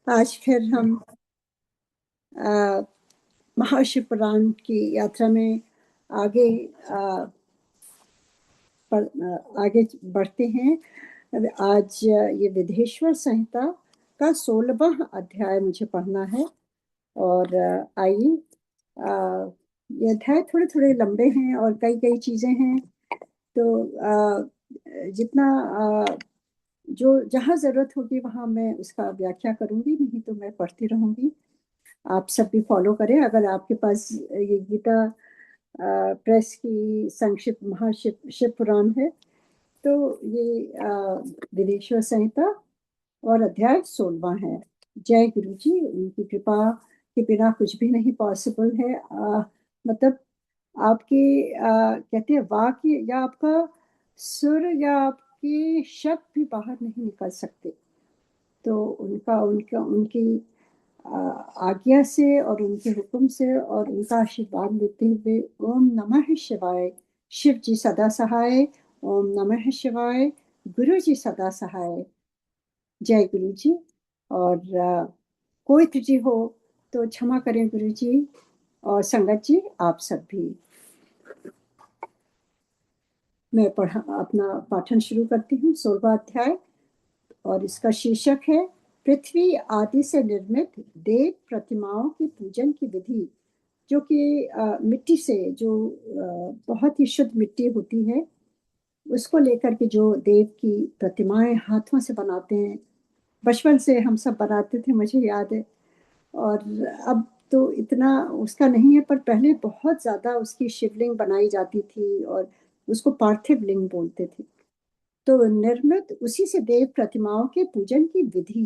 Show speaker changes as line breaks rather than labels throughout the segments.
आज फिर हम अ, महाशिवपुराण की यात्रा में आगे आगे बढ़ते हैं। आज ये विदेश्वर संहिता का 16वां अध्याय मुझे पढ़ना है। और आइए, ये अध्याय थोड़े थोड़े लंबे हैं और कई कई चीजें हैं। तो जितना जो जहाँ जरूरत होगी वहाँ मैं उसका व्याख्या करूंगी, नहीं तो मैं पढ़ती रहूंगी। आप सब भी फॉलो करें। अगर आपके पास ये गीता प्रेस की संक्षिप्त महाशिव शिव पुराण है तो ये विदेश्वर संहिता और अध्याय 16वां है। जय गुरु जी, उनकी कृपा के बिना कुछ भी नहीं पॉसिबल है। मतलब आपके कहते हैं वाक्य या आपका सुर या आपके शब्द भी बाहर नहीं निकल सकते। तो उनका उनका उनकी आज्ञा से और उनके हुक्म से और उनका आशीर्वाद लेते हुए ओम नमः शिवाय। शिव जी सदा सहाय। ओम नमः शिवाय। गुरु जी सदा सहाय। जय गुरु जी। और कोई त्रुटि हो तो क्षमा करें गुरु जी और संगत जी, आप सब भी। मैं पढ़ा अपना पाठन शुरू करती हूँ। 16वां अध्याय और इसका शीर्षक है पृथ्वी आदि से निर्मित देव प्रतिमाओं की पूजन की विधि। जो कि मिट्टी से, जो बहुत ही शुद्ध मिट्टी होती है, उसको लेकर के जो देव की प्रतिमाएं हाथों से बनाते हैं। बचपन से हम सब बनाते थे, मुझे याद है। और अब तो इतना उसका नहीं है, पर पहले बहुत ज्यादा उसकी शिवलिंग बनाई जाती थी और उसको पार्थिव लिंग बोलते थे। तो निर्मित उसी से देव प्रतिमाओं के पूजन की विधि,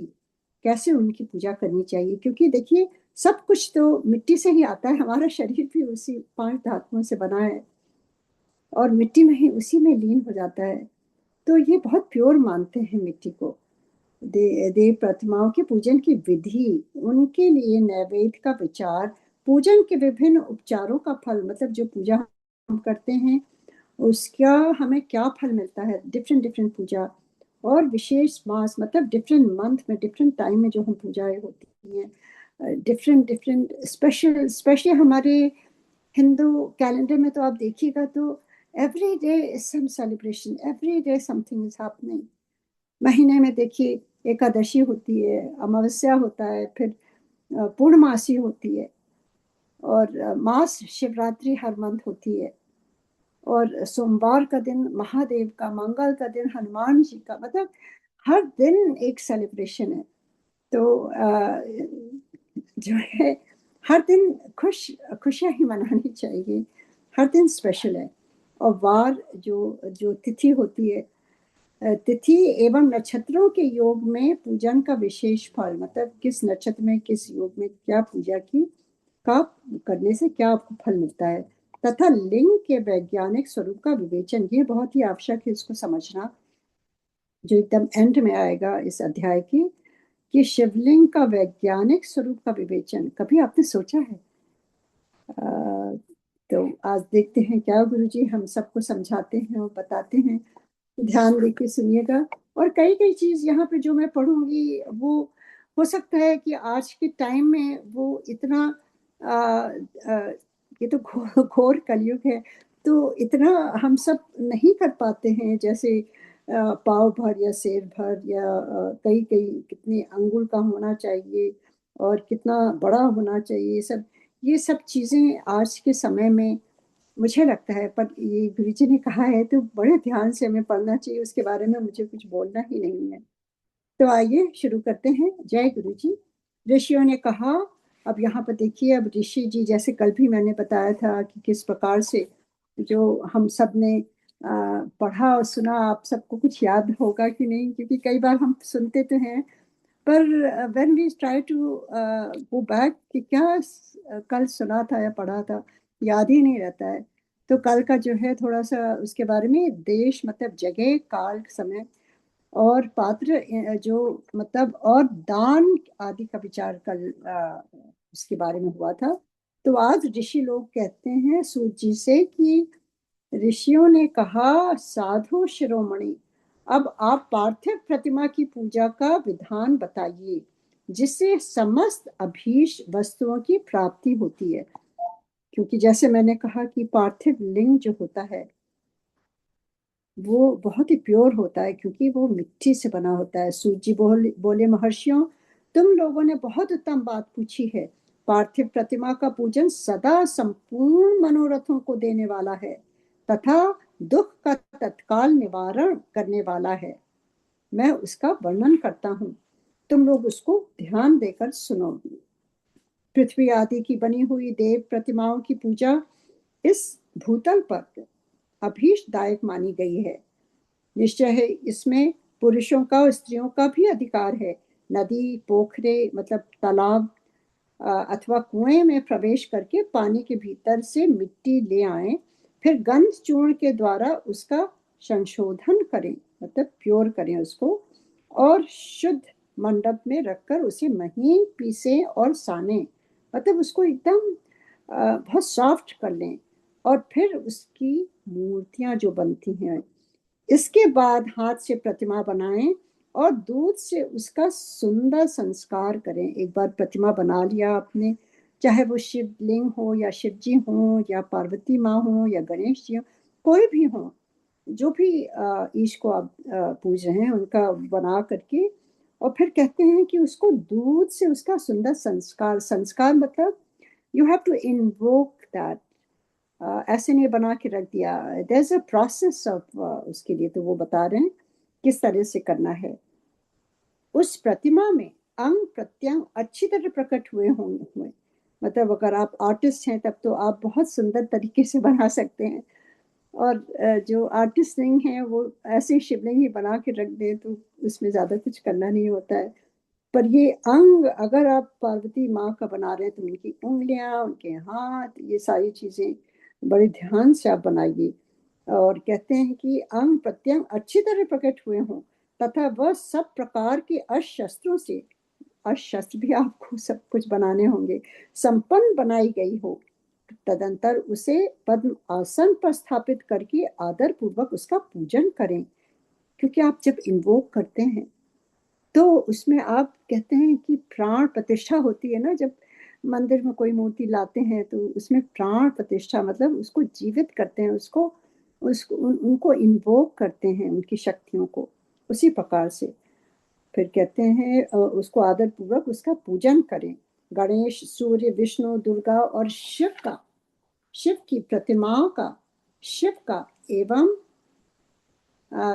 कैसे उनकी पूजा करनी चाहिए। क्योंकि देखिए, सब कुछ तो मिट्टी से ही आता है। हमारा शरीर भी उसी 5 धातुओं से बना है और मिट्टी में ही उसी में लीन हो जाता है। तो ये बहुत प्योर मानते हैं मिट्टी को। देव प्रतिमाओं के पूजन की विधि, उनके लिए नैवेद्य का विचार, पूजन के विभिन्न उपचारों का फल, मतलब जो पूजा हम करते हैं उसका हमें क्या फल मिलता है, डिफरेंट डिफरेंट पूजा, और विशेष मास, मतलब डिफरेंट मंथ में डिफरेंट टाइम में जो हम पूजाएं होती हैं, डिफरेंट डिफरेंट स्पेशल स्पेशली हमारे हिंदू कैलेंडर में तो आप देखिएगा तो every day is some celebration, every day something is happening. महीने में देखिए, एकादशी होती है, अमावस्या होता है, फिर पूर्णमासी होती है, और मास शिवरात्रि हर मंथ होती है, और सोमवार का दिन महादेव का, मंगल का दिन हनुमान जी का, मतलब हर दिन एक सेलिब्रेशन है। तो जो है, हर दिन खुशियां ही मनानी चाहिए। हर दिन स्पेशल है। और वार, जो जो तिथि होती है, तिथि एवं नक्षत्रों के योग में पूजन का विशेष फल, मतलब किस नक्षत्र में किस योग में क्या पूजा की का करने से क्या आपको फल मिलता है, तथा लिंग के वैज्ञानिक स्वरूप का विवेचन, ये बहुत ही आवश्यक है इसको समझना, जो एकदम एंड में आएगा इस अध्याय की, कि शिवलिंग का वैज्ञानिक स्वरूप का विवेचन कभी आपने सोचा है? अ, तो आज देखते हैं क्या गुरुजी हम सबको समझाते हैं और बताते हैं। ध्यान देके सुनिएगा। और कई कई चीज यहाँ पे जो मैं पढ़ूंगी वो हो सकता है कि आज के टाइम में वो इतना आ, आ, ये तो घोर घोर कलयुग है, तो इतना हम सब नहीं कर पाते हैं। जैसे पाव भर या सेर भर या कई कई कितने अंगुल का होना चाहिए और कितना बड़ा होना चाहिए, ये सब चीजें आज के समय में मुझे लगता है, पर ये गुरु जी ने कहा है तो बड़े ध्यान से हमें पढ़ना चाहिए। उसके बारे में मुझे कुछ बोलना ही नहीं है। तो आइए शुरू करते हैं। जय गुरु जी। ऋषियों ने कहा। अब यहाँ पर देखिए, अब ऋषि जी, जैसे कल भी मैंने बताया था कि किस प्रकार से जो हम सब ने पढ़ा और सुना, आप सबको कुछ याद होगा कि नहीं, क्योंकि कई बार हम सुनते तो हैं, पर when we try to go back कि क्या कल सुना था या पढ़ा था, याद ही नहीं रहता है। तो कल का जो है थोड़ा सा उसके बारे में, देश मतलब जगह, काल, समय और पात्र, जो मतलब, और दान आदि का विचार कल उसके बारे में हुआ था। तो आज ऋषि लोग कहते हैं सूत जी से कि ऋषियों ने कहा, साधु शिरोमणि, अब आप पार्थिव प्रतिमा की पूजा का विधान बताइए। जिससे समस्त अभीष्ट वस्तुओं की प्राप्ति होती है। क्योंकि जैसे मैंने कहा कि पार्थिव लिंग जो होता है वो बहुत ही प्योर होता है, क्योंकि वो मिट्टी से बना होता है। सूत जी बोले महर्षियों, तुम लोगों ने बहुत उत्तम बात पूछी है। पार्थिव प्रतिमा का पूजन सदा संपूर्ण मनोरथों को देने वाला है तथा दुख का तत्काल निवारण करने वाला है। मैं उसका वर्णन करता हूँ, तुम लोग उसको ध्यान देकर सुनोगी। पृथ्वी आदि की बनी हुई देव प्रतिमाओं की पूजा इस भूतल पर अभीष्टदायक मानी गई है। निश्चय है इसमें पुरुषों का और स्त्रियों का भी अधिकार है। नदी, पोखरे मतलब तालाब अथवा कुएं में प्रवेश करके पानी के भीतर से मिट्टी ले आए, फिर गंध चूर्ण के द्वारा उसका संशोधन करें, मतलब प्योर करें उसको, और शुद्ध मंडप में रखकर उसे महीन पीसे और साने, मतलब उसको एकदम बहुत सॉफ्ट कर लें, और फिर उसकी मूर्तियां जो बनती हैं, इसके बाद हाथ से प्रतिमा बनाएं और दूध से उसका सुंदर संस्कार करें। एक बार प्रतिमा बना लिया आपने, चाहे वो शिवलिंग हो या शिव जी हो या पार्वती माँ हो या गणेश जी हो, कोई भी हो, जो भी ईश को आप पूज रहे हैं उनका बना करके, और फिर कहते हैं कि उसको दूध से उसका सुंदर संस्कार, संस्कार मतलब you have to invoke that. ऐसे नहीं बना के रख दिया, there is a process of उसके लिए, तो वो बता रहे हैं किस तरह से करना है। उस प्रतिमा में अंग प्रत्यंग अच्छी तरह प्रकट हुए, मतलब अगर आप आर्टिस्ट हैं तब तो आप बहुत सुंदर तरीके से बना सकते हैं, और जो आर्टिस्ट नहीं है वो ऐसे शिवलिंग ही बना के रख दे तो उसमें ज्यादा कुछ करना नहीं होता है। पर ये अंग अगर आप पार्वती माँ का बना रहे हैं तो उनकी उंगलियां, उनके हाथ, ये सारी चीजें बड़े ध्यान से आप बनाइए। और कहते हैं कि अंग प्रत्यंग अच्छी तरह प्रकट हुए हों तथा वह सब प्रकार के अस्त्र से, अस्त्र भी आपको सब कुछ बनाने होंगे, संपन्न बनाई गई हो। तदंतर उसे पद्म आसन पर स्थापित करके आदर पूर्वक उसका पूजन करें। क्योंकि आप जब इन्वोक करते हैं तो उसमें आप कहते हैं कि प्राण प्रतिष्ठा होती है ना, जब मंदिर में कोई मूर्ति लाते हैं तो उसमें प्राण प्रतिष्ठा मतलब उसको जीवित करते हैं, उनको इन्वोक करते हैं, उनकी शक्तियों को। उसी प्रकार से फिर कहते हैं उसको आदर पूर्वक उसका पूजन करें। गणेश, सूर्य, विष्णु, दुर्गा और शिव की प्रतिमाओं का, शिव का एवं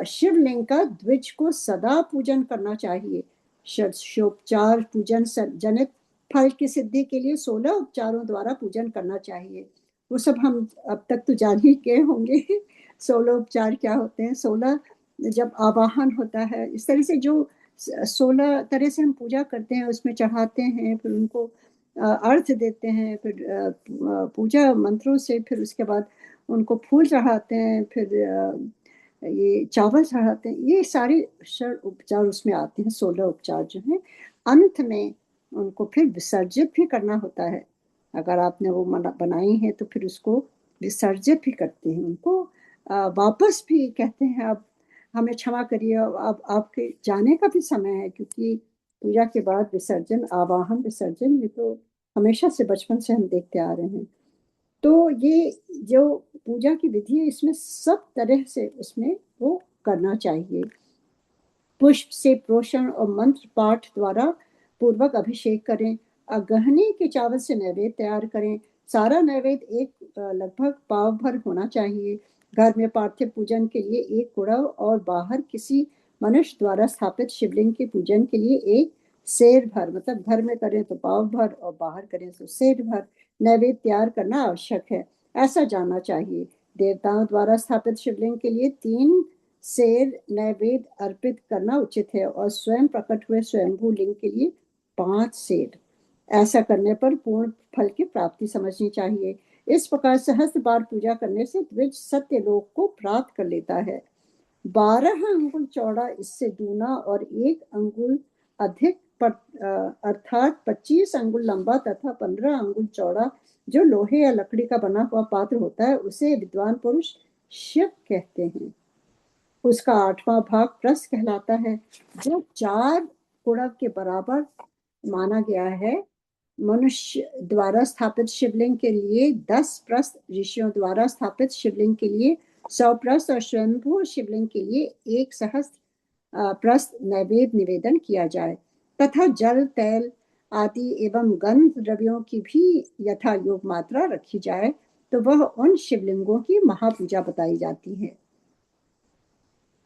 शिवलिंग का द्विज को सदा पूजन करना चाहिए। षोडशोपचार पूजन जनित फल की सिद्धि के लिए 16 उपचारों द्वारा पूजन करना चाहिए। वो सब हम अब तक तो जान ही गए होंगे 16 उपचार क्या होते हैं। 16 जब आवाहन होता है, इस तरह से जो 16 तरह से हम पूजा करते हैं, उसमें चढ़ाते हैं, फिर उनको अर्घ देते हैं, फिर पूजा मंत्रों से, फिर उसके बाद उनको फूल चढ़ाते हैं, फिर ये चावल चढ़ाते हैं, ये सारे उपचार उसमें आते हैं, 16 उपचार जो हैं। अंत में उनको फिर विसर्जित भी करना होता है। अगर आपने वो बनाई है तो फिर उसको विसर्जित भी करते हैं, उनको वापस भी कहते हैं अब हमें क्षमा करिए, अब आपके जाने का भी समय है, क्योंकि पूजा के बाद विसर्जन, आवाहन विसर्जन, ये तो हमेशा से बचपन से हम देखते आ रहे हैं। तो ये जो पूजा की विधि है इसमें सब तरह से उसमें वो करना चाहिए। पुष्प से प्रोषण और मंत्र पाठ द्वारा पूर्वक अभिषेक करें। गहने के चावल से नैवेद्य तैयार करें। सारा नैवेद्य एक लगभग पाव भर होना चाहिए। घर में पार्थिव पूजन के लिए एक कुड़व और बाहर किसी मनुष्य द्वारा स्थापित शिवलिंग के पूजन के लिए एक सेर भर, मतलब घर में करें तो पाव भर और बाहर करें तो सेर भर नैवेद्य तैयार करना आवश्यक है, ऐसा जानना चाहिए। देवताओं द्वारा स्थापित शिवलिंग के लिए 3 सेर नैवेद्य अर्पित करना उचित है और स्वयं प्रकट हुए स्वयंभू लिंग के लिए 5 सेर। ऐसा करने पर पूर्ण फल की प्राप्ति समझनी चाहिए। इस प्रकार सहस्त्र बार पूजा करने से द्विज सत्य लोक को प्राप्त कर लेता है। 12 अंगुल चौड़ा इससे दूना और 1 अंगुल अधिक अर्थात 25 अंगुल लंबा तथा 15 अंगुल चौड़ा जो लोहे या लकड़ी का बना हुआ पात्र होता है उसे विद्वान पुरुष शिव कहते हैं। उसका 8वां भाग प्रस कहलाता है, जो 4 कुड़व के बराबर माना गया है। मनुष्य द्वारा स्थापित शिवलिंग के लिए 10 प्रस्थ, ऋषियों द्वारा स्थापित शिवलिंग के लिए 100 प्रस्थ और स्वयंभू शिवलिंग के लिए 1 सहस्त्र प्रस्थ नैवेद्य निवेदन किया जाए, तथा जल, तैल आदि एवं गंध द्रव्यों की भी यथा योग मात्रा रखी जाए, तो वह उन शिवलिंगों की महापूजा बताई जाती है।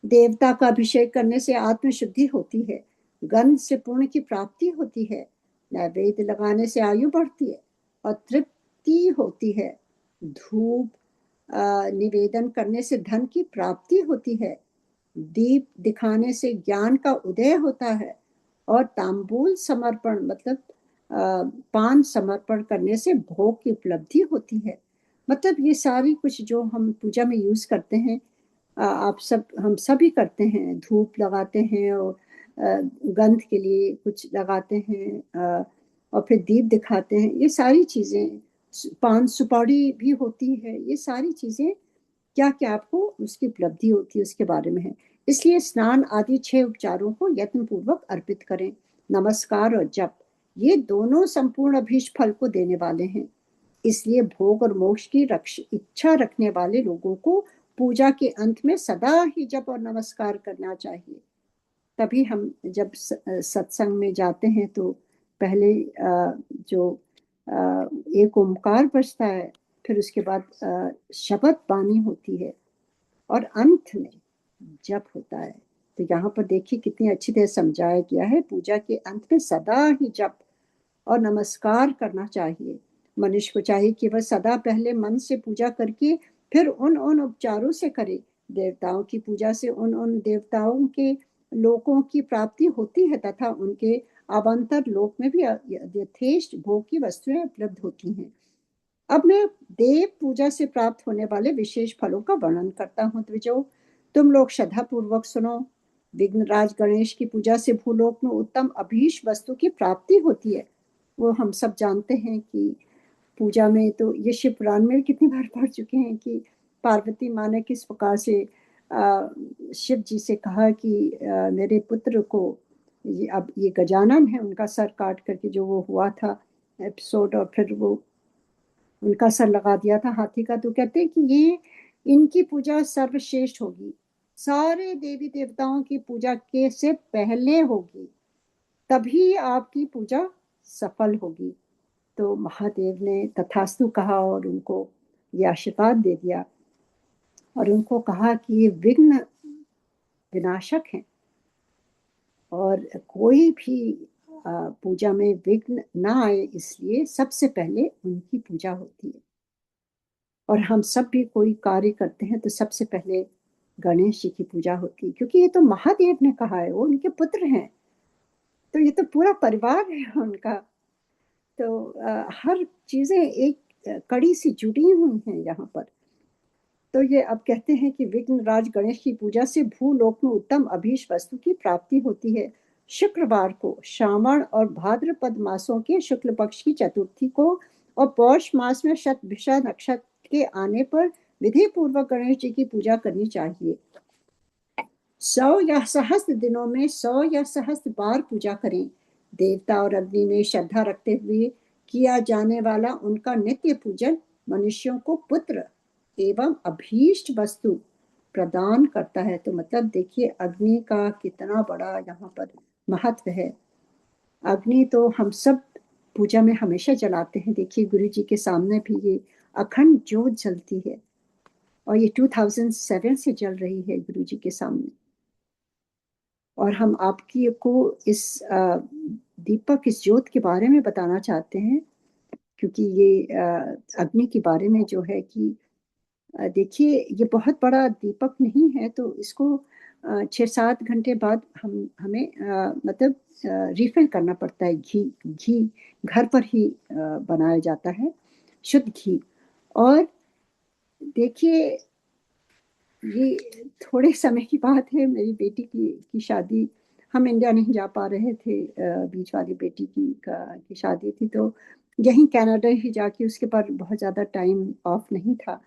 देवता का अभिषेक करने से आत्म शुद्धि होती है, गंध से पुण्य की प्राप्ति होती है, नैवेद्य लगाने से आयु बढ़ती है और तृप्ति होती है, धूप निवेदन करने से धन की प्राप्ति होती है, दीप दिखाने से ज्ञान का उदय होता है, और तांबूल समर्पण मतलब पान समर्पण करने से भोग की उपलब्धि होती है। मतलब ये सारी कुछ जो हम पूजा में यूज करते हैं, आप सब, हम सभी करते हैं, धूप लगाते हैं और गंध के लिए कुछ लगाते हैं, और फिर दीप दिखाते हैं, ये सारी चीजें, पान सुपारी भी होती है, ये सारी चीजें क्या क्या आपको उसकी उपलब्धि होती है उसके बारे में है। इसलिए स्नान आदि 6 उपचारों को यत्न पूर्वक अर्पित करें। नमस्कार और जप, ये दोनों संपूर्ण अभीष्ट फल को देने वाले हैं। इसलिए भोग और मोक्ष की इच्छा रखने वाले लोगों को पूजा के अंत में सदा ही जप और नमस्कार करना चाहिए। तभी हम जब सत्संग में जाते हैं तो पहले जो एक ओंकार बजता है, फिर उसके बाद शब्द बानी होती है और अंत में जप होता है। तो यहाँ पर देखिए कितनी अच्छी तरह समझाया गया है, पूजा के अंत में सदा ही जप और नमस्कार करना चाहिए। मनुष्य को चाहिए कि वह सदा पहले मन से पूजा करके फिर उन उन उपचारों से करे। देवताओं की पूजा से उन उन देवताओं के लोकों की प्राप्ति होती है, तथा उनके अवान्तर लोक में भी यथेष्ट भोग की वस्तुएं उपलब्ध होती हैं। अब मैं देव पूजा से प्राप्त होने वाले विशेष फलों का वर्णन करता हूँ। द्विजो, तुम लोग श्रद्धा पूर्वक सुनो। विघ्नराज गणेश की पूजा से भूलोक में उत्तम अभीष्ट वस्तु की प्राप्ति होती है। वो हम सब जानते हैं कि पूजा में, तो ये शिव पुराण में कितनी बार पढ़ चुके हैं कि पार्वती माँ ने किस प्रकार से शिव जी से कहा कि मेरे पुत्र को, ये अब ये गजानन है, उनका सर काट करके जो वो हुआ था एपिसोड, और फिर वो उनका सर लगा दिया था हाथी का, तो कहते हैं कि ये इनकी पूजा सर्वश्रेष्ठ होगी, सारे देवी देवताओं की पूजा के से पहले होगी, तभी आपकी पूजा सफल होगी। तो महादेव ने तथास्तु कहा और उनको ये आशीर्वाद दे दिया, और उनको कहा कि ये विघ्न विनाशक हैं, और कोई भी पूजा में विघ्न ना आए, इसलिए सबसे पहले उनकी पूजा होती है। और हम सब भी कोई कार्य करते हैं तो सबसे पहले गणेश जी की पूजा होती है, क्योंकि ये तो महादेव ने कहा है, वो उनके पुत्र हैं, तो ये तो पूरा परिवार है उनका। तो हर चीजें एक कड़ी सी जुड़ी हुई हैं यहाँ पर। तो ये अब कहते हैं कि विघ्न राज गणेश की पूजा से भूलोक में उत्तम अभीष्ट वस्तु की प्राप्ति होती है। शुक्रवार को, श्रावण और भाद्रपद मासों के शुक्ल पक्ष की चतुर्थी को और पौष मास में शतभिषा नक्षत्र के आने पर विधि पूर्वक गणेश जी की पूजा करनी चाहिए। 100 या सहस्त्र दिनों में 100 या सहस्त्र बार पूजा करें। देवता और अग्नि में श्रद्धा रखते हुए किया जाने वाला उनका नित्य पूजन मनुष्यों को पुत्र एवं अभीष्ट वस्तु प्रदान करता है। तो मतलब देखिए अग्नि का कितना बड़ा यहाँ पर महत्व है। अग्नि तो हम सब पूजा में हमेशा जलाते हैं। देखिए गुरु जी के सामने भी ये अखंड ज्योत जलती है, और ये 2007 से जल रही है गुरु जी के सामने। और हम आपकी को इस दीपक, इस ज्योत के बारे में बताना चाहते हैं, क्योंकि ये अग्नि के बारे में जो है कि देखिए ये बहुत बड़ा दीपक नहीं है, तो इसको 6-7 घंटे बाद हमें मतलब रिफिल करना पड़ता है। घी घर पर ही बनाया जाता है, शुद्ध घी। और देखिए ये थोड़े समय की बात है, मेरी बेटी की शादी, हम इंडिया नहीं जा पा रहे थे, बीच वाली बेटी की शादी थी, तो यहीं कनाडा ही जाके, उसके पास बहुत ज़्यादा टाइम ऑफ नहीं था,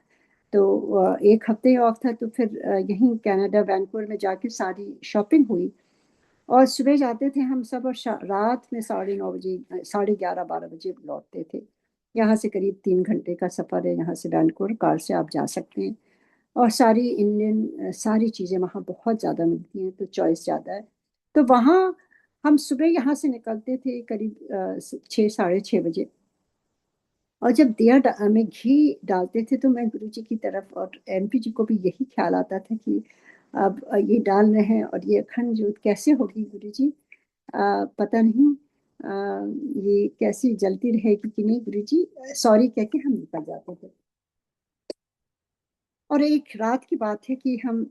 तो 1 हफ्ते ऑफ था, तो फिर यहीं कनाडा वैंकूवर में जाके सारी शॉपिंग हुई। और सुबह जाते थे हम सब, और रात में 9:30 बजे, 11:30 12 बजे लौटते थे। यहाँ से करीब 3 घंटे का सफ़र है, यहाँ से वैनकूवर कार से आप जा सकते हैं। और सारी इंडियन सारी चीज़ें वहाँ बहुत ज़्यादा मिलती हैं, तो चॉइस ज़्यादा है। तो वहाँ हम सुबह यहाँ से निकलते थे करीब 6 साढ़े 6 बजे। और जब में घी डालते थे तो मैं गुरुजी की तरफ और एमपी जी को भी यही ख्याल आता था कि अब ये डाल रहे हैं और ये अखंड जोत कैसे होगी गुरुजी, पता नहीं ये कैसी जलती रहेगी कि नहीं गुरुजी, सॉरी कह के हम निकल जाते थे। और एक रात की बात है कि हम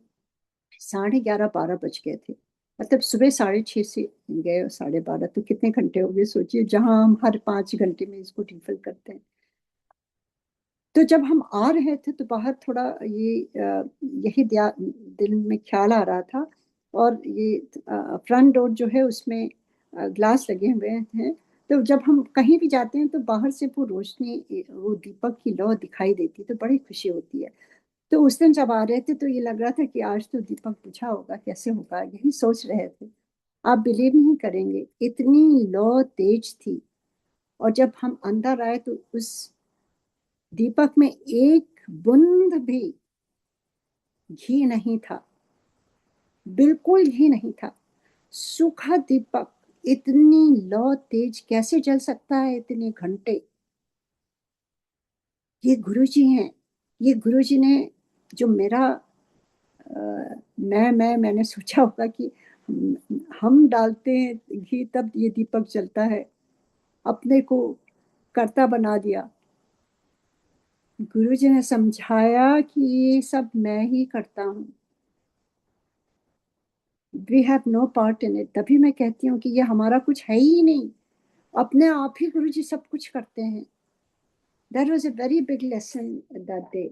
11:30 12 बज गए थे, मतलब सुबह 6:30 से गए और 12:30, तो कितने घंटे हो गए सोचिए, जहां हम हर 5 घंटे में इसको रिफिल करते हैं। तो जब हम आ रहे थे तो बाहर थोड़ा ये यही दिल में ख्याल आ रहा था। और ये फ्रंट डोर जो है उसमें ग्लास लगे हुए हैं, तो जब हम कहीं भी जाते हैं तो बाहर से वो रोशनी, वो दीपक की लौ दिखाई देती, तो बड़ी खुशी होती है। तो उस दिन जब आ रहे थे तो ये लग रहा था कि आज तो दीपक बुझा होगा, कैसे होगा, यही सोच रहे थे। आप बिलीव नहीं करेंगे, इतनी लौ तेज थी। और जब हम अंदर आए तो उस दीपक में एक बूंद भी घी नहीं था, बिल्कुल घी नहीं था, सूखा दीपक। इतनी लौ तेज कैसे जल सकता है इतने घंटे? ये गुरुजी हैं। ये गुरुजी ने जो मेरा मैंने सोचा होगा कि हम डालते हैं घी तब ये दीपक जलता है, अपने को कर्ता बना दिया। गुरुजी ने समझाया कि ये सब मैं ही करता हूँ, we have no part in it. तभी मैं कहती हूँ कि ये हमारा कुछ है ही नहीं, अपने आप ही गुरुजी सब कुछ करते हैं। That was a very big lesson that day.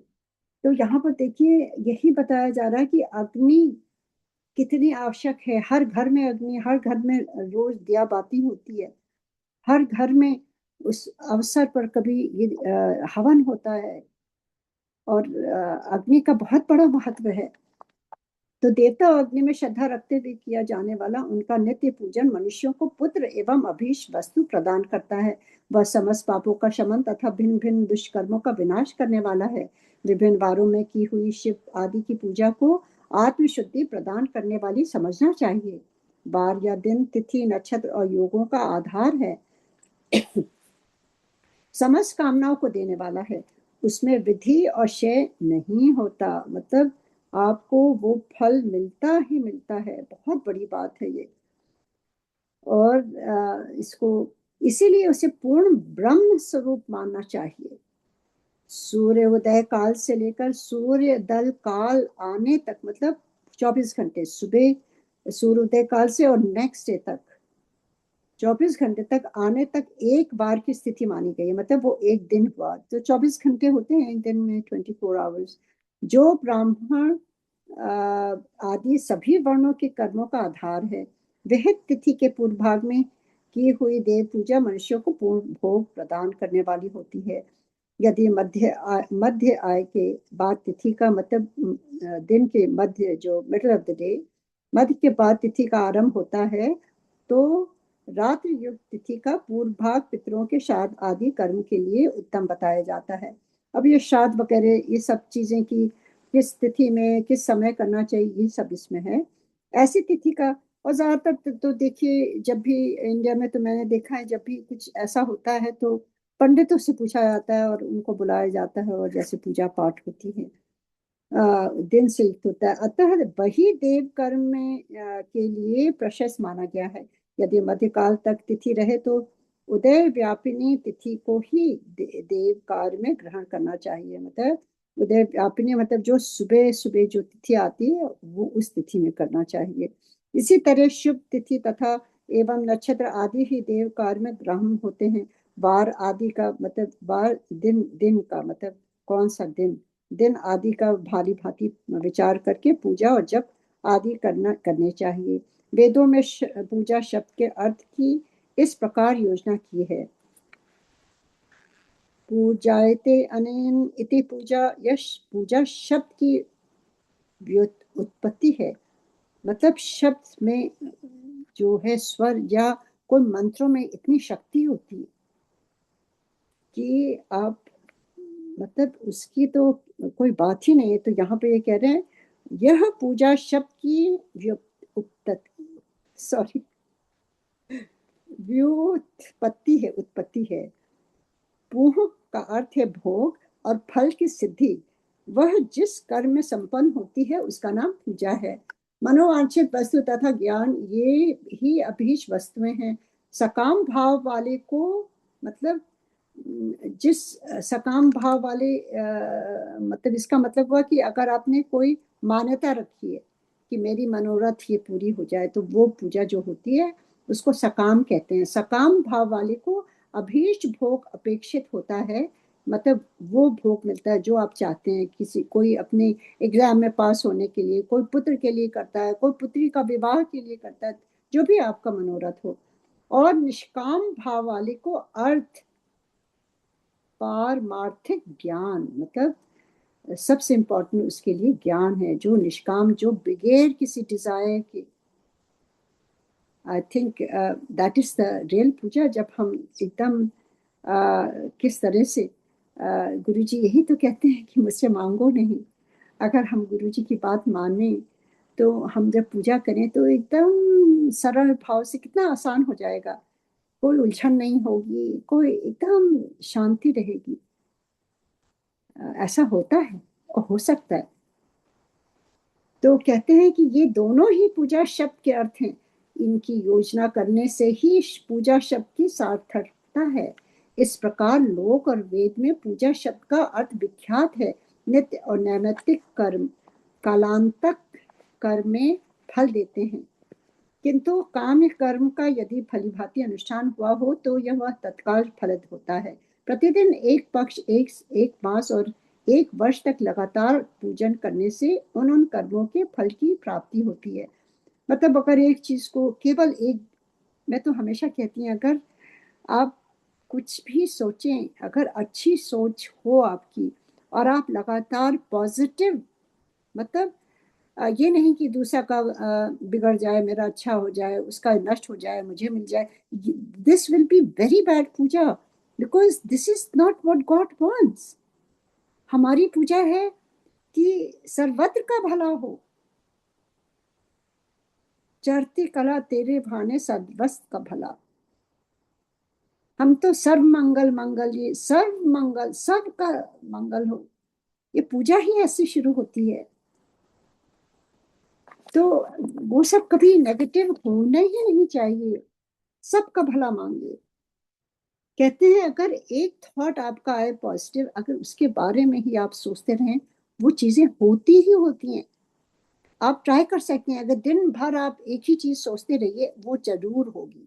तो यहाँ पर देखिए, यही बताया जा रहा है कि अग्नि कितनी आवश्यक है। हर घर में अग्नि, हर घर में रोज दिया बाती होती है, हर घर में उस अवसर पर कभी ये हवन होता है। और अग्नि का बहुत बड़ा महत्व है। तो देवता और अग्नि में श्रद्धा रखते हुए किया जाने वाला उनका नित्य पूजन मनुष्यों को पुत्र एवं अभीष्ट वस्तु प्रदान करता है। वह समस्त पापों का शमन तथा भिन्न भिन्न दुष्कर्मों का विनाश करने वाला है। विभिन्न वारों में की हुई शिव आदि की पूजा को आत्मशुद्धि प्रदान करने वाली समझना चाहिए। वार या दिन, तिथि, नक्षत्र और योगों का आधार है, समस्त कामनाओं को देने वाला है। उसमें विधि और शय नहीं होता, मतलब आपको वो फल मिलता ही मिलता है। बहुत बड़ी बात है ये। और इसको इसीलिए उसे पूर्ण ब्रह्म स्वरूप मानना चाहिए। सूर्य उदय काल से लेकर सूर्य दल काल आने तक, मतलब 24 घंटे, सुबह सूर्योदय काल से और नेक्स्ट डे तक 24 घंटे तक आने तक एक बार की स्थिति मानी गई है। मतलब वो एक दिन हुआ, तो 24 घंटे होते हैं एक दिन में, 24 आवर्स। जो ब्राह्मण आदि सभी वर्णों के कर्मों का आधार है, वह तिथि के पूर्व भाग में की हुई देव पूजा मनुष्यों को पूर्ण भोग प्रदान करने वाली होती है। यदि मध्य आय के बाद तिथि का मतलब दिन के मध्य, जो मिडल ऑफ द डे, मध्य के बाद तिथि का आरंभ होता है, तो रात्रि युक्त तिथि का पूर्व भाग पितरों के श्राद्ध आदि कर्म के लिए उत्तम बताया जाता है। अब ये श्राद्ध वगैरह ये सब चीजें की किस तिथि में किस समय करना चाहिए, ये सब इसमें है। ऐसी तिथि का, और ज्यादातर तो देखिए, जब भी इंडिया में तो मैंने देखा है, जब भी कुछ ऐसा होता है तो पंडितों से पूछा जाता है और उनको बुलाया जाता है, और जैसे पूजा पाठ होती है दिन से युक्त होता है। अतः वही देव कर्म में के लिए प्रशस्त माना गया है। यदि मध्यकाल तक तिथि रहे तो उदय व्यापिनी तिथि को ही देव कार्य में ग्रहण करना चाहिए। मतलब उदय व्यापिनी मतलब जो सुबह सुबह जो तिथि आती है वो उस तिथि में करना चाहिए। इसी तरह शुभ तिथि तथा एवं नक्षत्र आदि ही देव कार्य में ग्रहण होते हैं। वार आदि का मतलब वार, दिन, दिन का मतलब कौन सा दिन, दिन आदि का भांति भांति विचार करके पूजा और जप आदि करने चाहिए। वेदों में पूजा शब्द के अर्थ की इस प्रकार योजना की है। पूजायते अनेन इति पूजा, यश पूजा शब्द की उत्पत्ति है। मतलब शब्द में जो है स्वर या कोई मंत्रों में इतनी शक्ति होती है कि आप मतलब उसकी तो कोई बात ही नहीं है। तो यहाँ पे ये कह रहे हैं यह पूजा शब्द की सॉरी व्युत्पत्ति है, उत्पत्ति है। पूह का अर्थ है भोग और फल की सिद्धि। वह जिस कर्म में संपन्न होती है उसका नाम पूजा है। मनोवांछित वस्तु तथा ज्ञान ये ही अभीष्ट वस्तुएं हैं। सकाम भाव वाले को मतलब जिस सकाम भाव वाले मतलब इसका मतलब हुआ कि अगर आपने कोई मान्यता रखी है कि मेरी मनोरथ ये पूरी हो जाए तो वो पूजा जो होती है उसको सकाम कहते हैं। सकाम भाव वाले को अभीष्ट भोग अपेक्षित होता है, मतलब वो भोग मिलता है जो आप चाहते हैं। किसी कोई अपने एग्जाम में पास होने के लिए, कोई पुत्र के लिए करता है, कोई पुत्री का विवाह के लिए करता है, जो भी आपका मनोरथ हो। और निष्काम भाव वाले को अर्थ पारमार्थिक ज्ञान, मतलब सबसे इंपॉर्टेंट उसके लिए ज्ञान है। जो निष्काम, जो बगैर किसी डिजायर के, I think that is the real puja. जब हम एकदम किस तरह से गुरुजी यही तो कहते हैं कि मुझसे मांगो नहीं। अगर हम गुरुजी की बात माने तो हम जब पूजा करें तो एकदम सरल भाव से कितना आसान हो जाएगा। कोई उलझन नहीं होगी, कोई एकदम शांति रहेगी। ऐसा होता है और हो सकता है। तो कहते हैं कि ये दोनों ही पूजा शब्द के अर्थ हैं। इनकी योजना करने से ही पूजा शब्द की सार्थकता है। इस प्रकार लोक और वेद में पूजा शब्द का अर्थ विख्यात है। नित्य और नैमित्तिक कर्म कालांतक कर्म में फल देते हैं, किंतु काम्य कर्म का यदि भलीभांति अनुष्ठान हुआ हो तो यह वह तत्काल फलद होता है। प्रतिदिन एक पक्ष, एक मास और एक वर्ष तक लगातार पूजन करने से उन कर्मों के फल की प्राप्ति होती है। मतलब अगर एक चीज को केवल एक, मैं तो हमेशा कहती हूँ अगर आप कुछ भी सोचें, अगर अच्छी सोच हो आपकी और आप लगातार पॉजिटिव, मतलब ये नहीं कि दूसरा का बिगड़ जाए, मेरा अच्छा हो जाए, उसका नष्ट हो जाए, मुझे मिल जाए, this will be very bad puja, because this is not what God wants. हमारी पूजा है कि सर्वत्र का भला हो। चढ़ती कला तेरे भाने सर्वस्त का भला। हम तो सर्व मंगल मंगल, ये सर्व मंगल, सबका मंगल हो, ये पूजा ही ऐसी शुरू होती है। तो वो सब कभी नेगेटिव होना ही नहीं चाहिए, सबका भला मांगे। कहते हैं अगर एक थॉट आपका आए पॉजिटिव, अगर उसके बारे में ही आप सोचते रहें, वो चीजें होती ही होती हैं। आप ट्राई कर सकते हैं, अगर दिन भर आप एक ही चीज सोचते रहिए वो जरूर होगी।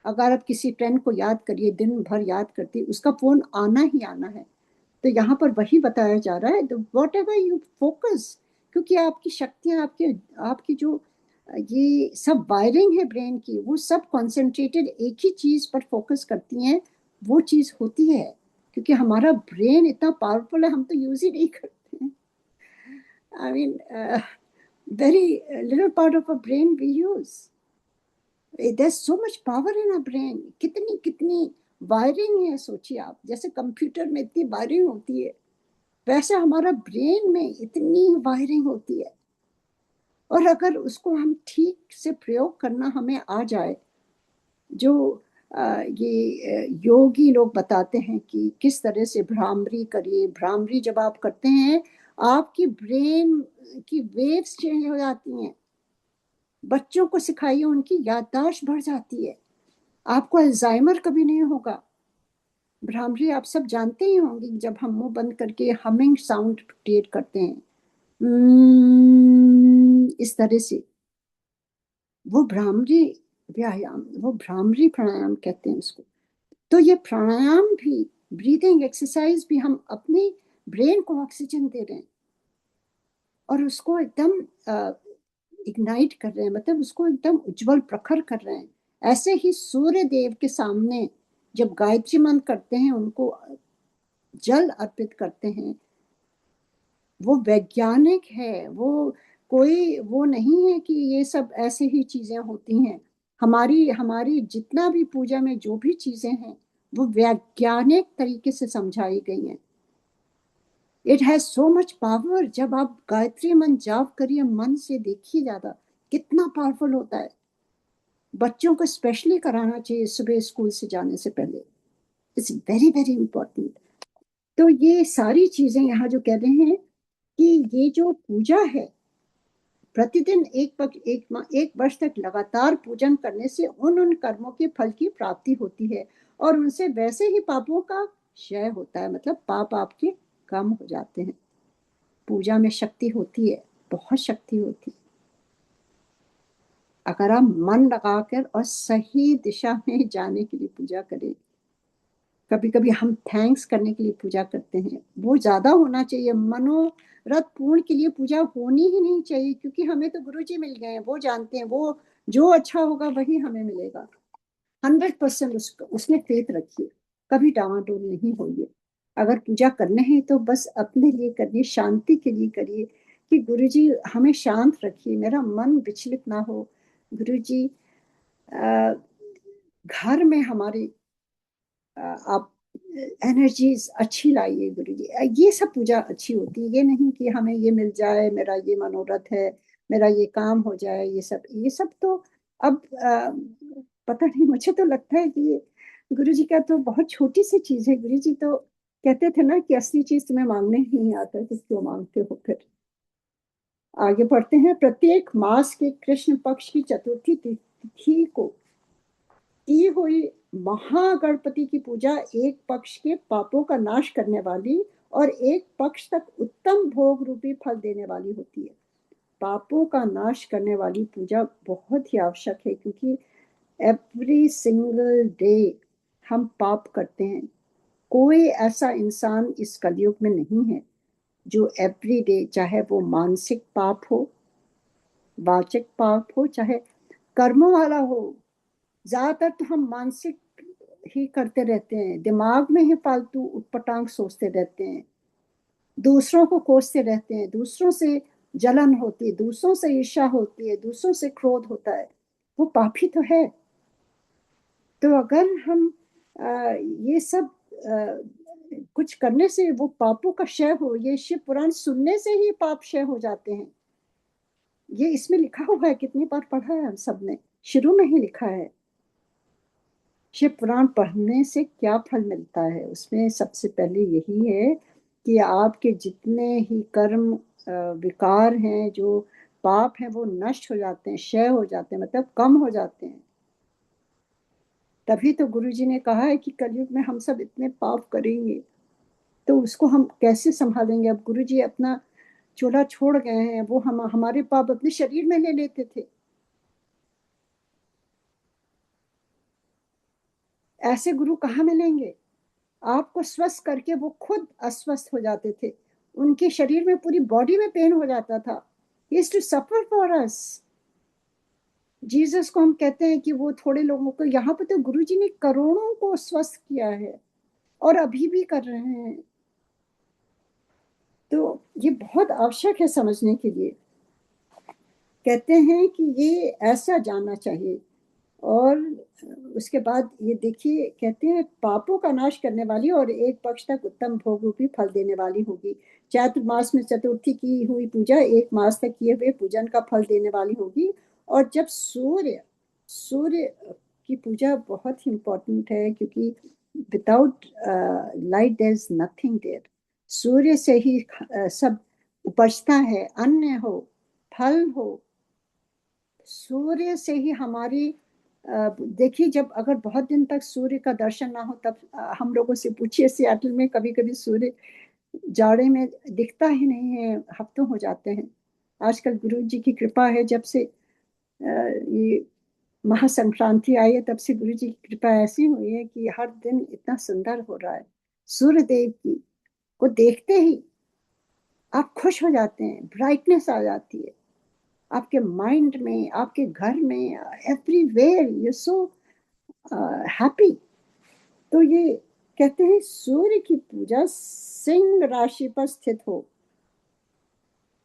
अगर आप किसी फ्रेंड को याद करिए, दिन भर याद करती, उसका फोन आना ही आना है। तो यहाँ पर वही बताया जा रहा है, वॉट एवर यू फोकस, क्योंकि आपकी शक्तियां, आपके आपकी जो ये सब वायरिंग है ब्रेन की, वो सब कॉन्सेंट्रेटेड एक ही चीज पर फोकस करती हैं, वो चीज होती है। क्योंकि हमारा ब्रेन इतना पावरफुल है, हम तो यूज ही नहीं करते हैं। I mean very little part of our brain we use. There's so much power in our brain. कितनी कितनी वायरिंग है, सोचिए आप, जैसे कंप्यूटर में इतनी वायरिंग होती है वैसे हमारा ब्रेन में इतनी वायरिंग होती है। और अगर उसको हम ठीक से प्रयोग करना हमें आ जाए, जो ये योगी लोग बताते हैं कि किस तरह से भ्रामरी करिए। भ्रामरी जब आप करते हैं आपकी ब्रेन की वेव्स चेंज हो जाती हैं। बच्चों को सिखाइए, उनकी याददाश्त बढ़ जाती है, आपको अल्जाइमर कभी नहीं होगा। भ्रामरी आप सब जानते ही होंगे, जब हम मुंह बंद करके हमिंग साउंड क्रिएट करते हैं इस तरह से, वो भ्रामरी व्यायाम, वो भ्रामरी प्राणायाम कहते हैं उसको। तो ये प्राणायाम भी, ब्रीदिंग एक्सरसाइज भी, हम अपने ब्रेन को ऑक्सीजन दे रहे हैं और उसको एकदम इग्नाइट कर रहे हैं, मतलब उसको एकदम उज्जवल प्रखर कर रहे हैं। ऐसे ही सूर्य देव के सामने जब गायत्री मंत्र करते हैं, उनको जल अर्पित करते हैं, वो वैज्ञानिक है, वो कोई वो नहीं है कि ये सब ऐसे ही चीजें होती हैं। हमारी हमारी जितना भी पूजा में जो भी चीजें हैं वो वैज्ञानिक तरीके से समझाई गई हैं। It has so much power. जब आप गायत्री मंत्र जाप करिए मन से, देखिए ज्यादा कितना पावरफुल होता है। बच्चों को स्पेशली कराना चाहिए सुबह स्कूल से जाने से पहले। It's very very important. तो ये सारी चीजें यहाँ जो कह रहे हैं कि ये जो पूजा है, प्रतिदिन एक वर्ष तक लगातार पूजन करने से उन उन कर्मों के फल की प्राप्ति होती है और उनसे वैसे ही पापों का क्षय होता है, मतलब पाप आपके कम हो जाते हैं। पूजा में शक्ति होती है, बहुत शक्ति होती है, अगर आप मन लगाकर और सही दिशा में जाने के लिए पूजा करें। कभी कभी हम थैंक्स करने के लिए पूजा करते हैं, वो ज्यादा होना चाहिए। मनोरथ पूर्ण के लिए पूजा होनी ही नहीं चाहिए, क्योंकि हमें तो गुरु जी मिल गए हैं, वो जानते हैं, वो जो अच्छा होगा वही हमें मिलेगा। 100% उसमें फेथ रखिए, कभी डावाडोल नहीं होइए। अगर पूजा करना है तो बस अपने लिए करिए, शांति के लिए करिए कि गुरु जी हमें शांत रखिए, मेरा मन विचलित ना हो। गुरु जी घर में हमारी आप एनर्जीज अच्छी लाइए गुरु जी। ये सब पूजा अच्छी होती है। ये नहीं कि हमें ये मिल जाए, मेरा ये मनोरथ है, मेरा ये काम हो जाए, ये सब तो अब पता नहीं, मुझे तो लगता है कि ये गुरु जी का तो बहुत छोटी सी चीज है। गुरु जी तो कहते थे ना कि असली चीज तुम्हें मांगने ही नहीं आता तो क्यों मांगते हो फिर। आगे बढ़ते हैं। प्रत्येक मास के कृष्ण पक्ष की चतुर्थी तिथि को की हुई महागणपति की पूजा एक पक्ष के पापों का नाश करने वाली और एक पक्ष तक उत्तम भोग रूपी फल देने वाली होती है। पापों का नाश करने वाली पूजा बहुत ही आवश्यक है, क्योंकि एवरी सिंगल डे हम पाप करते हैं। कोई ऐसा इंसान इस कलयुग में नहीं है जो एवरी डे, चाहे वो मानसिक पाप हो, वाचिक पाप हो, चाहे कर्मों वाला हो। ज्यादातर तो हम मानसिक ही करते रहते हैं, दिमाग में ही फालतू उटपटांग सोचते रहते हैं, दूसरों को कोसते रहते हैं, दूसरों से जलन होती है, दूसरों से ईर्ष्या होती है, दूसरों से क्रोध होता है। वो पापी तो है। तो अगर हम ये सब कुछ करने से वो पापों का क्षय हो, ये शिव पुराण सुनने से ही पाप क्षय हो जाते हैं। ये इसमें लिखा हुआ है, कितनी बार पढ़ा है हम सब ने, शुरू में ही लिखा है। शिव पुराण पढ़ने से क्या फल मिलता है, उसमें सबसे पहले यही है कि आपके जितने ही कर्म विकार हैं, जो पाप हैं, वो नष्ट हो जाते हैं, क्षय हो जाते हैं, मतलब कम हो जाते हैं। तभी तो गुरु जी ने कहा है कि कलयुग में हम सब इतने पाप करेंगे, तो उसको हम कैसे संभालेंगे। अब गुरु जी अपना चोला छोड़ गए हैं, वो हम हमारे पाप अपने शरीर में ले लेते थे। ऐसे गुरु कहाँ मिलेंगे। आपको स्वस्थ करके वो खुद अस्वस्थ हो जाते थे, उनके शरीर में, पूरी बॉडी में पेन हो जाता था। He is to suffer for us. Jesus को हम कहते हैं कि वो थोड़े लोगों को, यहाँ पे तो गुरु जी ने करोड़ों को स्वस्थ किया है और अभी भी कर रहे हैं। तो ये बहुत आवश्यक है समझने के लिए। कहते हैं कि ये ऐसा जानना चाहिए। और उसके बाद ये देखिए, कहते हैं पापों का नाश करने वाली और एक पक्ष तक उत्तम भोग रूपी फल देने वाली होगी। चैत्र मास में चतुर्थी की हुई पूजा एक मास तक किए हुए पूजन का फल देने वाली होगी। और जब सूर्य सूर्य की पूजा बहुत ही इंपॉर्टेंट है, क्योंकि without light there is nothing there. सूर्य से ही सब उपजता है, अन्न हो, फल हो, सूर्य से ही हमारी देखिए, जब अगर बहुत दिन तक सूर्य का दर्शन ना हो, तब हम लोगों से पूछिए, सियाटल में कभी कभी सूर्य जाड़े में दिखता ही नहीं है, हफ्तों हो जाते हैं। आजकल गुरु जी की कृपा है, जब से ये महासंक्रांति आई है, तब से गुरु जी की कृपा ऐसी हुई है कि हर दिन इतना सुंदर हो रहा है। सूर्य देव की को देखते ही आप खुश हो जाते हैं, ब्राइटनेस आ जाती है आपके माइंड में, आपके घर में, एवरीवेयर यू सो हैप्पी। तो ये कहते हैं सूर्य की पूजा सिंह राशि पर स्थित हो,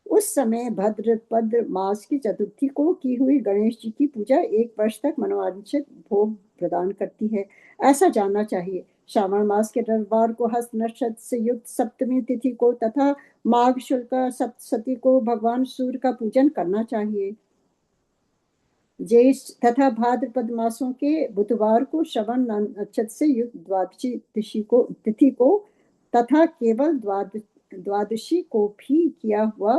उस समय भाद्रपद मास की चतुर्थी को की हुई गणेश जी की पूजा 1 वर्ष तक मनोवांछित भोग प्रदान करती है, ऐसा जानना चाहिए। श्रावण मास के रविवार को हस्त नक्षत्र से युक्त सप्तमी तिथि को तथा माघ शुक्ल सप्तशती को भगवान सूर्य का पूजन करना चाहिए। ज्येष्ठ तथा भाद्रपद मासों के बुधवार को श्रवण नक्षत्र से युक्त द्वादशी तिथि को तथा केवल द्वादशी को भी किया हुआ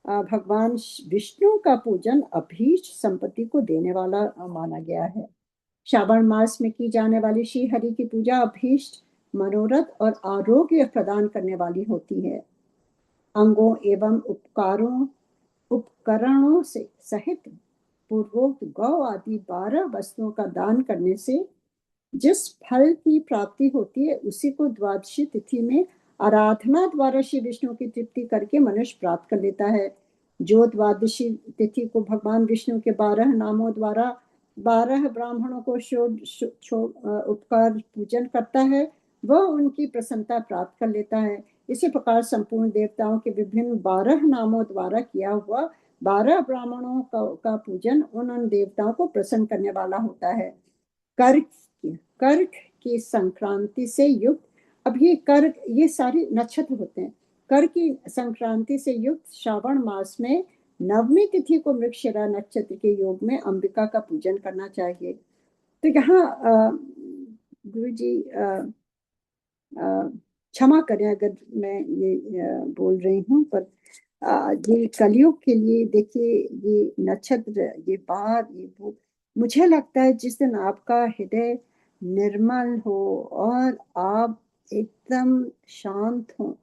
भगवान विष्णु का पूजन अभीष्ट संपत्ति को देने वाला माना गया है। श्रावण मास में की जाने वाली श्री हरि की पूजा अभीष्ट, मनोरथ और आरोग्य प्रदान करने वाली होती है। अंगों एवं उपकरणों से सहित पूर्वोक्त गौ आदि 12 वस्तुओं का दान करने से जिस फल की प्राप्ति होती है उसी को द्वादशी तिथि में आराधना द्वारा श्री विष्णु की तृप्ति करके मनुष्य प्राप्त कर लेता है। जो द्वादशी तिथि को भगवान विष्णु के 12 नामों द्वारा 12 ब्राह्मणों को उपकार पूजन करता है वह उनकी प्रसन्नता प्राप्त कर लेता है। इसी प्रकार संपूर्ण देवताओं के विभिन्न 12 नामों द्वारा किया हुआ 12 ब्राह्मणों का पूजन उन देवताओं को प्रसन्न करने वाला होता है। कर्क की संक्रांति से युक्त, अब ये कर्क ये सारे नक्षत्र होते हैं। कर्क की संक्रांति से युक्त श्रावण मास में नवमी तिथि को मृगशिरा नक्षत्र के योग में अंबिका का पूजन करना चाहिए। तो यहाँ गुरु जी क्षमा करें अगर मैं ये बोल रही हूँ, पर ये कलयुग के लिए देखिए ये नक्षत्र, ये बार, ये वो, मुझे लगता है जिस दिन आपका हृदय निर्मल हो और आप एकदम शांत हो,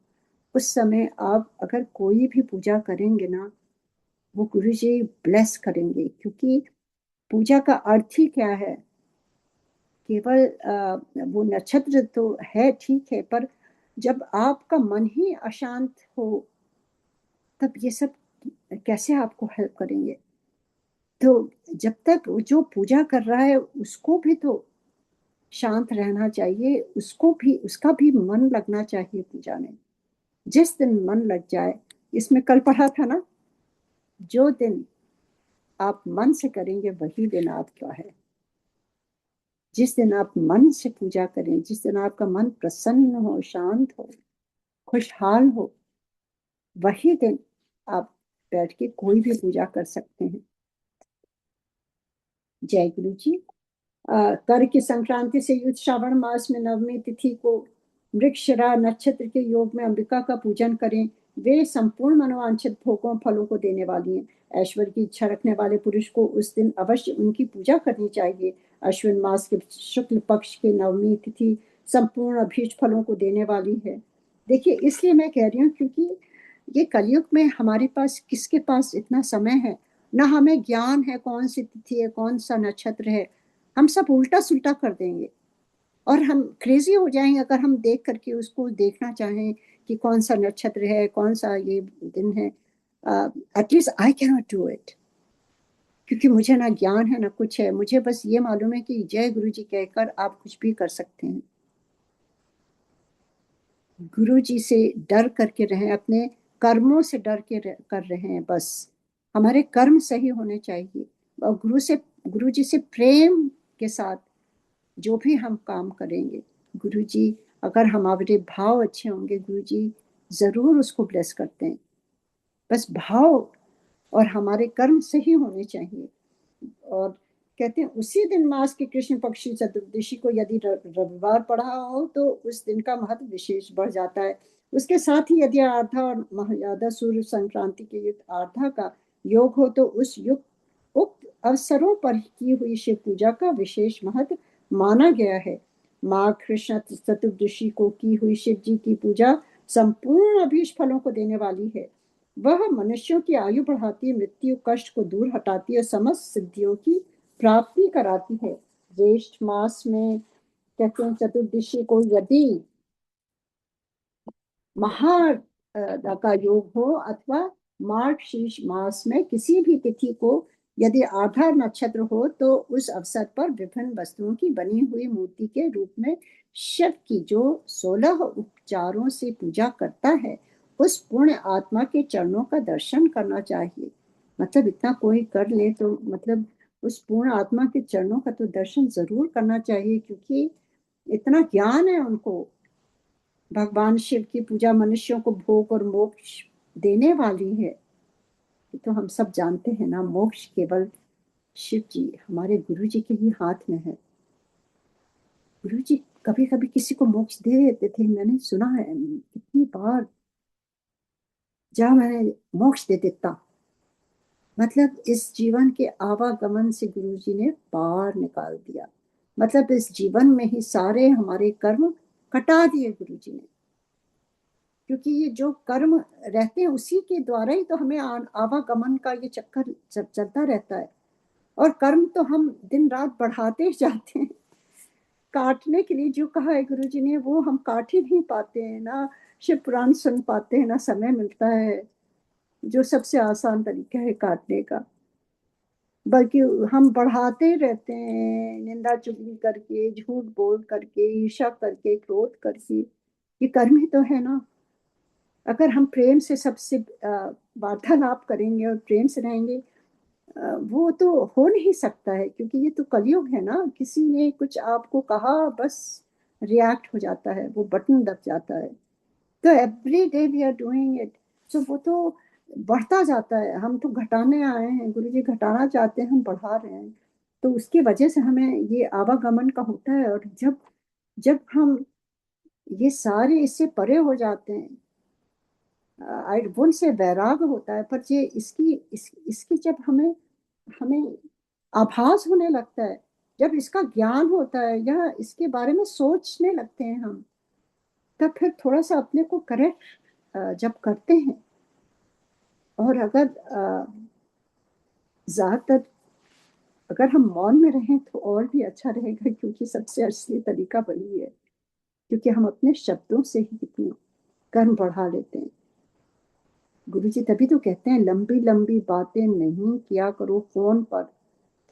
उस समय आप अगर कोई भी पूजा करेंगे ना, वो गुरु जी ब्लेस करेंगे। क्योंकि पूजा का अर्थ ही क्या है, केवल वो नक्षत्र तो है, ठीक है, पर जब आपका मन ही अशांत हो तब ये सब कैसे आपको हेल्प करेंगे। तो जब तक जो पूजा कर रहा है उसको भी तो शांत रहना चाहिए, उसको भी, उसका भी मन लगना चाहिए पूजा में। जिस दिन मन लग जाए, इसमें कल पढ़ा था ना, जो दिन आप मन से करेंगे वही दिन आपका है। जिस दिन आप मन से पूजा करें, जिस दिन आपका मन प्रसन्न हो, शांत हो, खुशहाल हो, वही दिन आप बैठ के कोई भी पूजा कर सकते हैं। जय गुरु जी। कर की संक्रांति से युक्त श्रावण मास में नवमी तिथि को मृगशिरा नक्षत्र के योग में अंबिका का पूजन करें। वे संपूर्ण मनोवांछित भोगों फलों को देने वाली हैं। ऐश्वर्य की इच्छा रखने वाले पुरुष को उस दिन अवश्य उनकी पूजा करनी चाहिए। अश्विन मास के शुक्ल पक्ष की नवमी तिथि संपूर्ण अभीष्ट फलों को देने वाली है। देखिए, इसलिए मैं कह रही हूँ क्योंकि ये कलयुग में हमारे पास, किसके पास इतना समय है, ना हमें ज्ञान है कौन सी तिथि है, कौन सा नक्षत्र है। हम सब उल्टा सुल्टा कर देंगे और हम क्रेजी हो जाएंगे अगर हम देख करके उसको देखना चाहें कि कौन सा नक्षत्र है, कौन सा ये दिन है। At least I can not do it, क्योंकि मुझे ना ज्ञान है ना कुछ है। मुझे बस ये मालूम है कि जय गुरु जी कहकर आप कुछ भी कर सकते हैं। गुरु जी से डर करके रहें, अपने कर्मों से डर के कर रहे हैं। बस हमारे कर्म सही होने चाहिए और गुरु जी से प्रेम के साथ जो भी हम काम करेंगे, गुरु जी, अगर हमारे भाव अच्छे होंगे, गुरु जी जरूर उसको ब्लेस करते हैं। बस भाव और हमारे कर्म सही होने चाहिए। और कहते हैं उसी दिन मास के कृष्ण पक्षी चतुर्दशी को यदि रविवार पड़ा हो तो उस दिन का महत्व विशेष बढ़ जाता है। उसके साथ ही यदि आर्धा और महायादा सूर्य संक्रांति के युक्त आर्धा का योग हो तो उस युक्त उक्त अवसरों पर की हुई शिव पूजा का विशेष महत्व माना गया है। माघ कृष्ण चतुर्दशी को की हुई शिव जी की पूजा संपूर्ण अभीष्ट फलों को देने वाली है। वह मनुष्यों की आयु बढ़ाती है, मृत्यु कष्ट को दूर हटाती है, समस्त सिद्धियों की प्राप्ति कराती है। ज्येष्ठ मास में कहते हैं चतुर्दशी को यदि महा का योग हो अथवा मार्ग शीर्ष मास में किसी भी तिथि को यदि आधा नक्षत्र हो तो उस अवसर पर विभिन्न वस्तुओं की बनी हुई मूर्ति के रूप में शिव की जो 16 उपचारों से पूजा करता है उस पुण्य आत्मा के चरणों का दर्शन करना चाहिए। मतलब इतना कोई कर ले तो मतलब उस पूर्ण आत्मा के चरणों का तो दर्शन जरूर करना चाहिए, क्योंकि इतना ज्ञान है उनको। भगवान शिव की पूजा मनुष्यों को भोग और मोक्ष देने वाली है। ये तो हम सब जानते हैं ना, मोक्ष केवल शिव जी हमारे गुरु जी के ही हाथ में है। गुरु जी कभी कभी किसी को मोक्ष दे देते थे, मैंने सुना है कितनी बार, जहाँ मैंने मोक्ष दे देता। मतलब इस जीवन के आवागमन से गुरु जी ने पार निकाल दिया। मतलब इस जीवन में ही सारे हमारे कर्म कटा दिए गुरु जी ने, क्योंकि ये जो कर्म रहते हैं उसी के द्वारा ही तो हमें आवागमन का ये चक्कर चलता रहता है। और कर्म तो हम दिन रात बढ़ाते जाते हैं। काटने के लिए जो कहा है गुरु जी ने वो हम काट ही नहीं पाते हैं ना, शिव पुराण सुन पाते हैं ना, समय मिलता है जो सबसे आसान तरीका है काटने का। बल्कि हम बढ़ाते रहते हैं, निंदा चुगली करके, झूठ बोल करके, ईर्ष्या करके, क्रोध करके। ये कर्म ही तो है ना। अगर हम प्रेम से सबसे वार्तालाप करेंगे और प्रेम से रहेंगे, वो तो हो नहीं सकता है, क्योंकि ये तो कलयुग है ना। किसी ने कुछ आपको कहा, बस रिएक्ट हो जाता है, वो बटन दब जाता है। तो every day we are doing it, so वो तो बढ़ता जाता है। हम तो घटाने आए हैं, गुरु जी घटाना चाहते हैं, हम बढ़ा रहे हैं। तो उसकी वजह से हमें ये आवागमन का होता है। और जब जब हम ये सारे इससे परे हो जाते हैं, आई वोंट से वैराग होता है, पर ये इसकी जब हमें हमें आभास होने लगता है, जब इसका ज्ञान होता है या इसके बारे में सोचने लगते हैं हम, तब फिर थोड़ा सा अपने को करेक्ट जब करते हैं। और अगर ज्यादातर अगर हम मौन में रहें तो और भी अच्छा रहेगा, क्योंकि सबसे असली तरीका वही है। क्योंकि हम अपने शब्दों से ही कितने कर्म बढ़ा लेते हैं। गुरु जी तभी तो कहते हैं लंबी लंबी बातें नहीं किया करो फोन पर।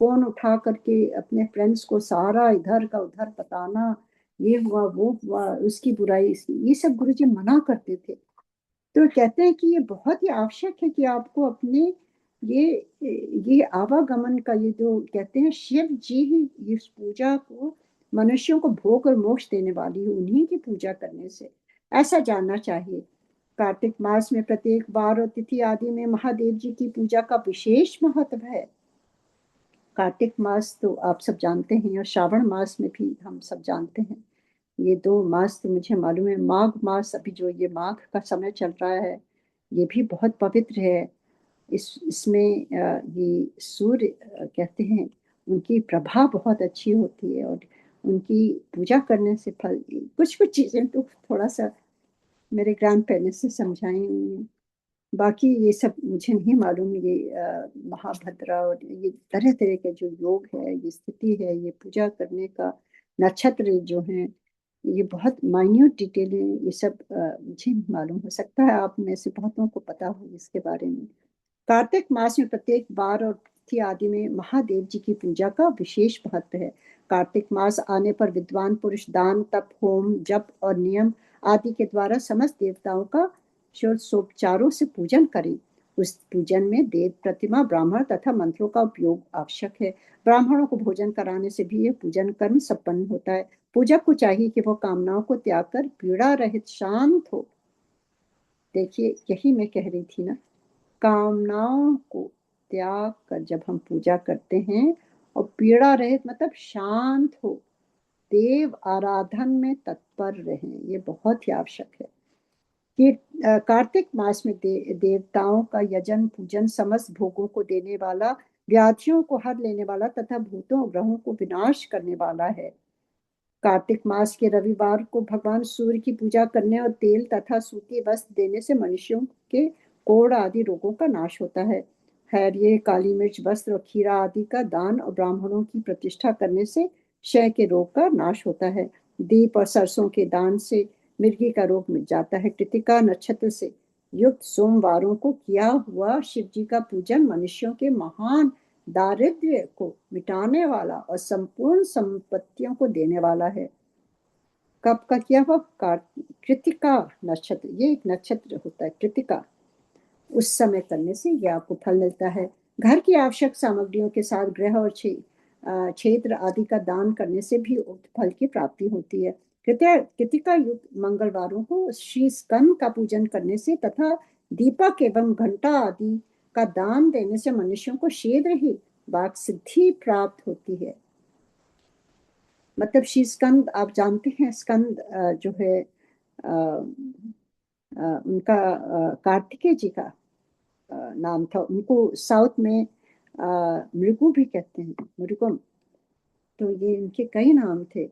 फोन उठा करके अपने फ्रेंड्स को सारा इधर का उधर बताना, ये हुआ वो हुआ, उसकी बुराई इसकी, ये सब गुरु जी मना करते थे। तो कहते हैं कि ये बहुत ही आवश्यक है कि आपको अपने ये ये आवागमन का, ये जो कहते हैं शिव जी ही इस पूजा को मनुष्यों को भोग और मोक्ष देने वाली है, उन्हीं की पूजा करने से ऐसा जानना चाहिए। कार्तिक मास में प्रत्येक वार और तिथि आदि में महादेव जी की पूजा का विशेष महत्व है। कार्तिक मास तो आप सब जानते हैं, और श्रावण मास में भी हम सब जानते हैं। ये दो मास तो मुझे मालूम है। माघ मास, अभी जो ये माघ का समय चल रहा है, ये भी बहुत पवित्र है। इसमें ये सूर्य कहते हैं उनकी प्रभा बहुत अच्छी होती है, और उनकी पूजा करने से फल, कुछ कुछ चीजें तो थोड़ा सा मेरे ग्रैंड पेरेंट्स से समझाई हुई हैं। बाकी ये सब मुझे नहीं मालूम। ये महाभद्रा और ये तरह तरह के जो योग है, ये स्थिति है, ये पूजा करने का नक्षत्र जो है, ये बहुत माइन्यूट डिटेल है। ये सब मुझे नहीं मालूम, हो सकता है आप में से बहुतों को पता हो इसके बारे में। कार्तिक मास में प्रत्येक वार और तिथि आदि में महादेव जी की पूजा का विशेष महत्व है। कार्तिक मास आने पर विद्वान पुरुष दान तप होम जप और नियम आदि के द्वारा समस्त देवताओं का षोडशोपचारों से पूजन करें। उस पूजन में देव प्रतिमा ब्राह्मण तथा मंत्रों का उपयोग आवश्यक है। ब्राह्मणों को भोजन कराने से भी यह पूजन कर्म संपन्न होता है। पूजक को चाहिए कि वह कामनाओं को त्याग कर पीड़ा रहित शांत हो। देखिए यही मैं कह रही थी ना, कामनाओं को त्याग कर जब हम पूजा करते हैं और पीड़ा रहित मतलब शांत हो, देव आराधन में तत्पर रहें, ये बहुत ही आवश्यक है। कि कार्तिक मास में देवताओं का यजन पूजन समस्त भोगों को देने वाला, व्याधियों को हर लेने वाला तथा भूतों ग्रहों को विनाश करने वाला है। कार्तिक मास के रविवार को भगवान सूर्य की पूजा करने और तेल तथा सूती वस्त्र देने से मनुष्यों के कोढ़ आदि रोगों का नाश होता है। ये काली मिर्च वस्त्र और खीरा आदि का दान और ब्राह्मणों की प्रतिष्ठा करने से क्षय के रोग का नाश होता है। दीप और सरसों के दान से मिर्गी का रोग मिट जाता है। कृतिका नक्षत्र से युक्त सोमवारों को किया हुआ शिव जी का पूजन मनुष्यों के महान दारिद्र्य को मिटाने वाला और संपूर्ण संपत्तियों को देने वाला है। कब का किया हुआ? कृतिका नक्षत्र, ये एक नक्षत्र होता है कृतिका, उस समय करने से ये आपको फल मिलता है। घर की आवश्यक सामग्रियों के साथ ग्रह और क्षेत्र आदि का दान करने से भी उक्त फल की प्राप्ति होती है। कृतिका युक्त मंगलवारों को श्री स्कंद का पूजन करने से तथा दीपक एवं घंटा आदि का दान देने से मनुष्यों को शीघ्र ही वाक सिद्धि प्राप्त होती है। मतलब श्री स्कंद आप जानते हैं, स्कंद जो है उनका कार्तिकेय जी का नाम था। उनको साउथ में मृगु भी कहते हैं, मृगम। तो ये इनके कई नाम थे।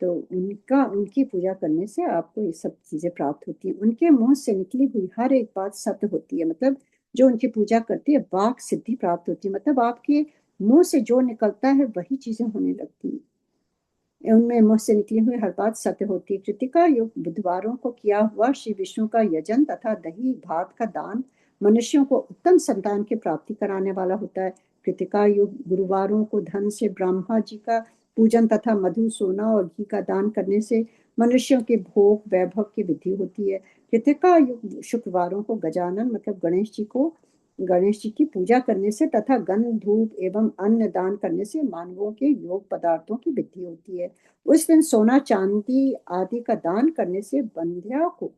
तो उनकी पूजा करने से आपको ये सब चीजें प्राप्त होती हैं। उनके मुंह से निकली हुई हर एक बात सत्य होती है। मतलब जो उनकी पूजा करती है वाक सिद्धि प्राप्त होती है। मतलब आपके मुंह से जो निकलता है वही चीजें होने लगती हैं। उनमें मुंह से निकली हुई हर बात सत्य होती है। कृतिका युग बुधवारों को किया हुआ श्री विष्णु का यजन तथा दही भात का दान मनुष्यों को उत्तम संतान की प्राप्ति कराने वाला होता है। कृतिका युग गुरुवारों को धन से ब्रह्मा जी का पूजन तथा मधु सोना और घी का दान करने से मनुष्यों के भोग वैभव की वृद्धि होती है। कृतिका युग शुक्रवारों को गजानन मतलब गणेश जी की पूजा करने से तथा गंध धूप एवं अन्न दान करने से मानवों के योग पदार्थों की वृद्धि होती है। उस दिन सोना चांदी आदि का दान करने से बंध्या को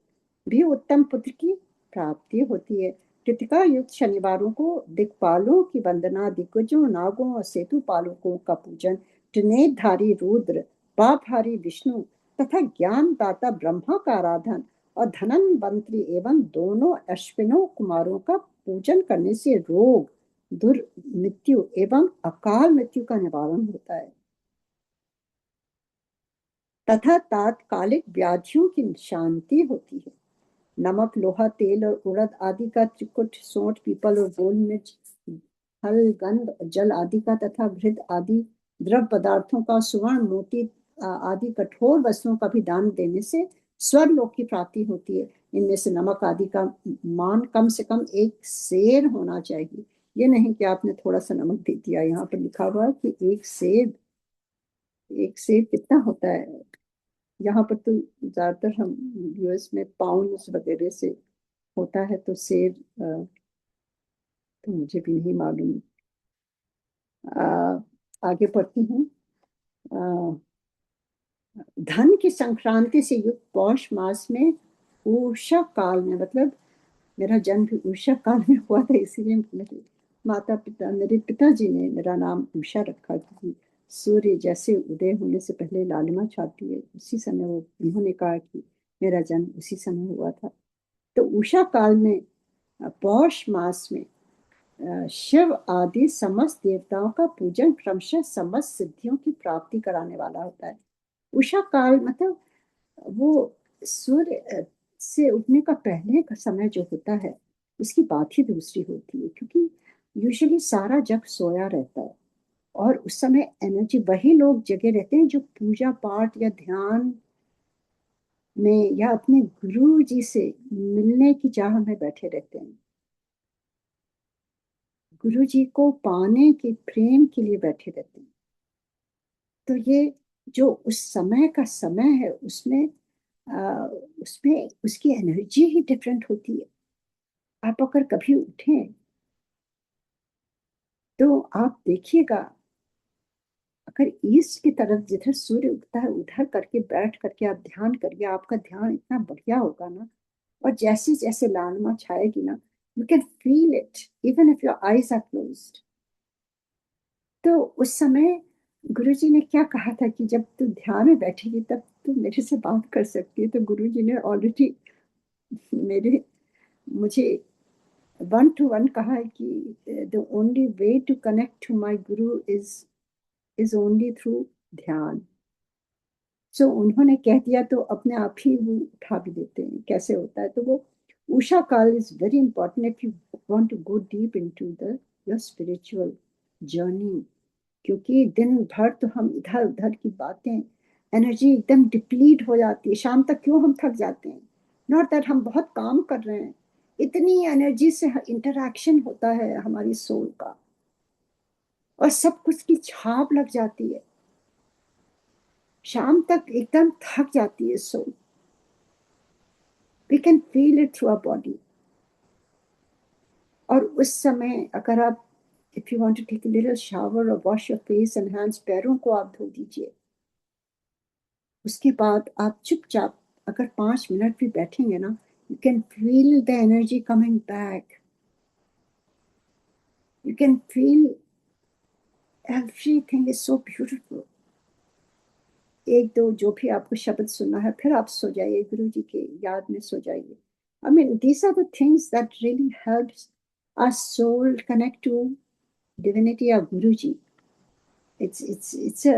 भी उत्तम पुत्र की प्राप्ति होती है। कृतिका युक्त शनिवारों को दिक्पालों की वंदना, दिग्गजों नागों और सेतु पालकों का पूजन, त्रिनेत्रधारी रुद्र, पापहारी विष्णु तथा ज्ञान दाता ब्रह्मा का आराधन और धनवंतरी एवं दोनों अश्विनों कुमारों का पूजन करने से रोग दुर्मृत्यु एवं अकाल मृत्यु का निवारण होता है तथा तात्कालिक व्याधियों की शांति होती है। नमक, लोहा, तेल और उड़द आदि का, त्रिकुट, सोंठ, पीपल और गोल मिर्च, हल, गंध, जल आदि का तथा घृत आदि द्रव पदार्थों का, सुवर्ण, मोती आदि कठोर वस्तुओं का भी दान देने से स्वर्गलोक की प्राप्ति होती है। इनमें से नमक आदि का मान कम से कम 1 सेर होना चाहिए। ये नहीं कि आपने थोड़ा सा नमक दे दिया। यहाँ पर लिखा हुआ है कि 1 सेर, 1 सेर कितना होता है? यहाँ पर तो ज्यादातर हम यूएस में पाउंड्स वगैरह से होता है, तो सेर तो मुझे भी नहीं मालूम। आगे पढ़ती हूँ। अ, धन की संक्रांति से युक्त पौष मास में उषा काल में, मतलब मेरा जन्म भी उषा काल में हुआ था, इसीलिए मेरे पिताजी ने मेरा नाम उषा रखा, क्योंकि सूर्य जैसे उदय होने से पहले लालिमा छाती है, उसी समय वो उन्होंने कहा कि मेरा जन्म उसी समय हुआ था। तो उषा काल में पौष मास में शिव आदि समस्त देवताओं का पूजन क्रमशः समस्त सिद्धियों की प्राप्ति कराने वाला होता है। उषा काल मतलब वो सूर्य से उठने का पहले का समय जो होता है उसकी बात ही दूसरी होती है, क्योंकि यूजुअली सारा जग सोया रहता है और उस समय एनर्जी, वही लोग जगे रहते हैं जो पूजा पाठ या ध्यान में या अपने गुरु जी से मिलने की चाह में बैठे रहते हैं, गुरु जी को पाने के प्रेम के लिए बैठे रहते हैं। तो ये जो उस समय का समय है उसमें उसमें उसकी एनर्जी ही डिफरेंट होती है। आप अगर कभी उठें तो आप देखिएगा, अगर ईस्ट की तरफ जिधर सूर्य उगता है उधर करके बैठ करके आप ध्यान करिए, आपका ध्यान इतना बढ़िया होगा ना। और जैसे जैसे लालिमा छाएगी ना, you can feel it even if your eyes are closed. तो उस समय गुरुजी ने क्या कहा था कि जब तू ध्यान में बैठेगी तब तू मेरे से बात कर सकती है। तो गुरुजी ने ऑलरेडी मेरे मुझे 1 to 1 कहा है कि the only way to connect to my guru is only through ध्यान। सो उन्होंने कह दिया तो अपने आप ही वो उठा भी देते हैं। कैसे होता है? तो वो उषा काल is very important if you want to go deep into the your spiritual journey, क्योंकि दिन भर तो हम इधर उधर की बातें, एनर्जी एकदम डिप्लीट हो जाती है। शाम तक क्यों हम थक जाते हैं? नॉट दैट हम बहुत काम कर रहे हैं, इतनी एनर्जी से इंटरेक्शन होता है हमारी सोल का और सब कुछ की छाप लग जाती है। शाम तक एकदम थक जाती है soul. We can feel it through our body. और उस समय अगर आप if you want to take a little shower और wash your face and hands, पैरों को आप धो दीजिए. उसके बाद आप चुपचाप अगर 5 मिनट भी बैठेंगे ना, you can feel the energy coming back. You can feel everything is so beautiful. एक दो जो भी आपको शब्द सुनना है, फिर आप सो जाइए, गुरु जी के याद में सो जाइए. I mean, these are the things that really helps our soul connect to divinity or Guruji. It's a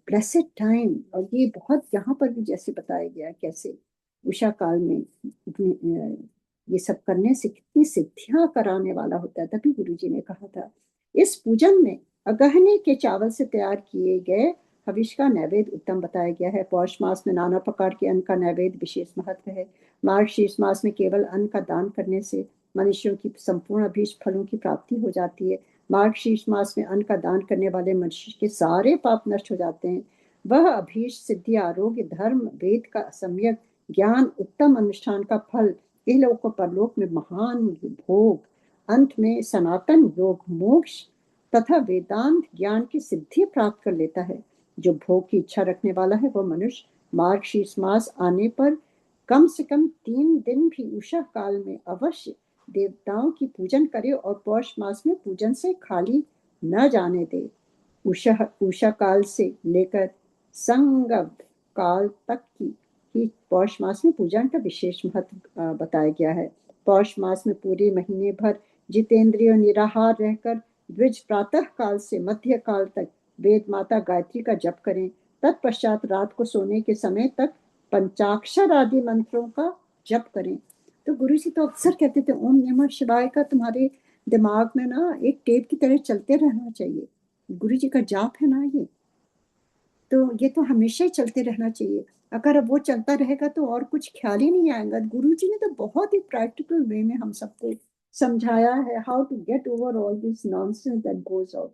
blessed time. और ये बहुत यहाँ पर भी जैसे बताया गया कैसे उषा काल में ये सब करने से कितनी सिद्धियां कराने वाला होता है. तभी गुरुजी ने कहा था इस पूजन में अगहने के चावल से तैयार किए गए हविष का नैवेद्य उत्तम बताया गया है. पौष मास में नाना प्रकार के अन्न का नैवेद्य विशेष महत्व है. मार्गशीर्ष मास में केवल अन्न का दान करने से मनुष्यों की संपूर्ण अभीष्ट फलों की प्राप्ति हो जाती है. मार्गशीर्ष मास में अन्न का दान करने वाले मनुष्य के सारे पाप नष्ट हो जाते हैं. वह अभीष्ट सिद्धि, आरोग्य, धर्म, वेद का सम्यक ज्ञान, उत्तम अनुष्ठान का फल, इहलोक और परलोक में महान भोग, अंत में सनातन योग मोक्ष तथा वेदांत ज्ञान की सिद्धि प्राप्त कर लेता है. जो भोग की इच्छा रखने वाला है वह मनुष्य मार्गशीर्ष मास आने पर कम से कम 3 दिन भी उषा काल में अवश्य देवताओं की पूजन करे और पौष मास में पूजन से खाली न जाने दे. उषा काल से लेकर संगम काल तक की पौष मास में पूजन का विशेष महत्व बताया गया है. पौष मास में पूरे महीने भर जितेंद्रिय निराहार रहकर द्विज प्रातः काल से मध्य काल तक वेद माता गायत्री का जप करें. तत्पश्चात रात को सोने के समय तक पंचाक्षर आदि मंत्रों का जप करें. तो गुरु जी तो अक्सर कहते थे ओम नमः शिवाय का तुम्हारे दिमाग में ना एक टेप की तरह चलते रहना चाहिए. गुरु जी का जाप है ना तो ये तो हमेशा ही चलते रहना चाहिए. अगर वो चलता रहेगा तो और कुछ ख्याल ही नहीं आएगा. गुरु जी ने तो बहुत ही प्रैक्टिकल वे में हम सबको समझाया है how to get over all this nonsense that goes on.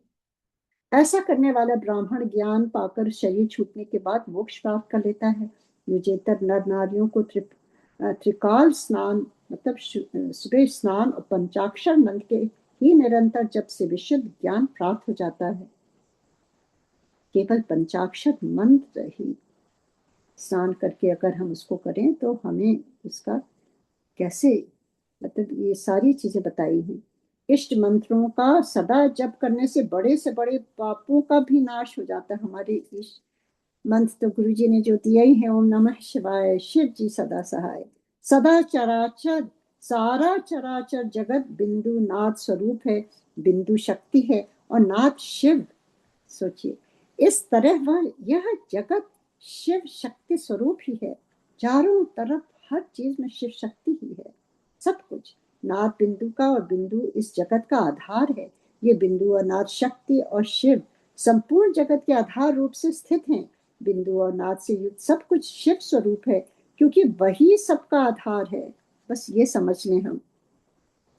ऐसा करने वाला ब्राह्मण ज्ञान पाकर शरीर छूटने के बाद मोक्ष प्राप्त कर लेता है. युजेतर नर नारियों को त्रिकाल स्नान मतलब सुबह स्नान और पंचाक्षर मंत्र के ही निरंतर जप से विशुद्ध ज्ञान प्राप्त हो जाता है. केवल पंचाक्षर मंत्र ही स्नान करके अगर हम उसको करें तो हमें उसका कैसे मतलब ये सारी चीजें बताई हैं. इष्ट मंत्रों का सदा जप करने से बड़े पापों का भी नाश हो जाता है. हमारे इष्ट मंत्र तो गुरु जी ने जो दिया ही है. ओम नमः शिवाय, शिव जी सदा सहाय. सदा चराचर सारा चराचर जगत बिंदु नाथ स्वरूप है. बिंदु शक्ति है और नाथ शिव. सोचिए इस तरह वह यह जगत शिव शक्ति स्वरूप ही है. चारों तरफ हर चीज में शिव शक्ति ही है. सब कुछ नाथ बिंदु का और बिंदु इस जगत का आधार है. ये बिंदु और नाथ शक्ति और शिव संपूर्ण जगत के आधार रूप से स्थित हैं. बिंदु और नाथ से युक्त सब कुछ शिव स्वरूप है क्योंकि वही सबका आधार है. बस ये समझ लें हम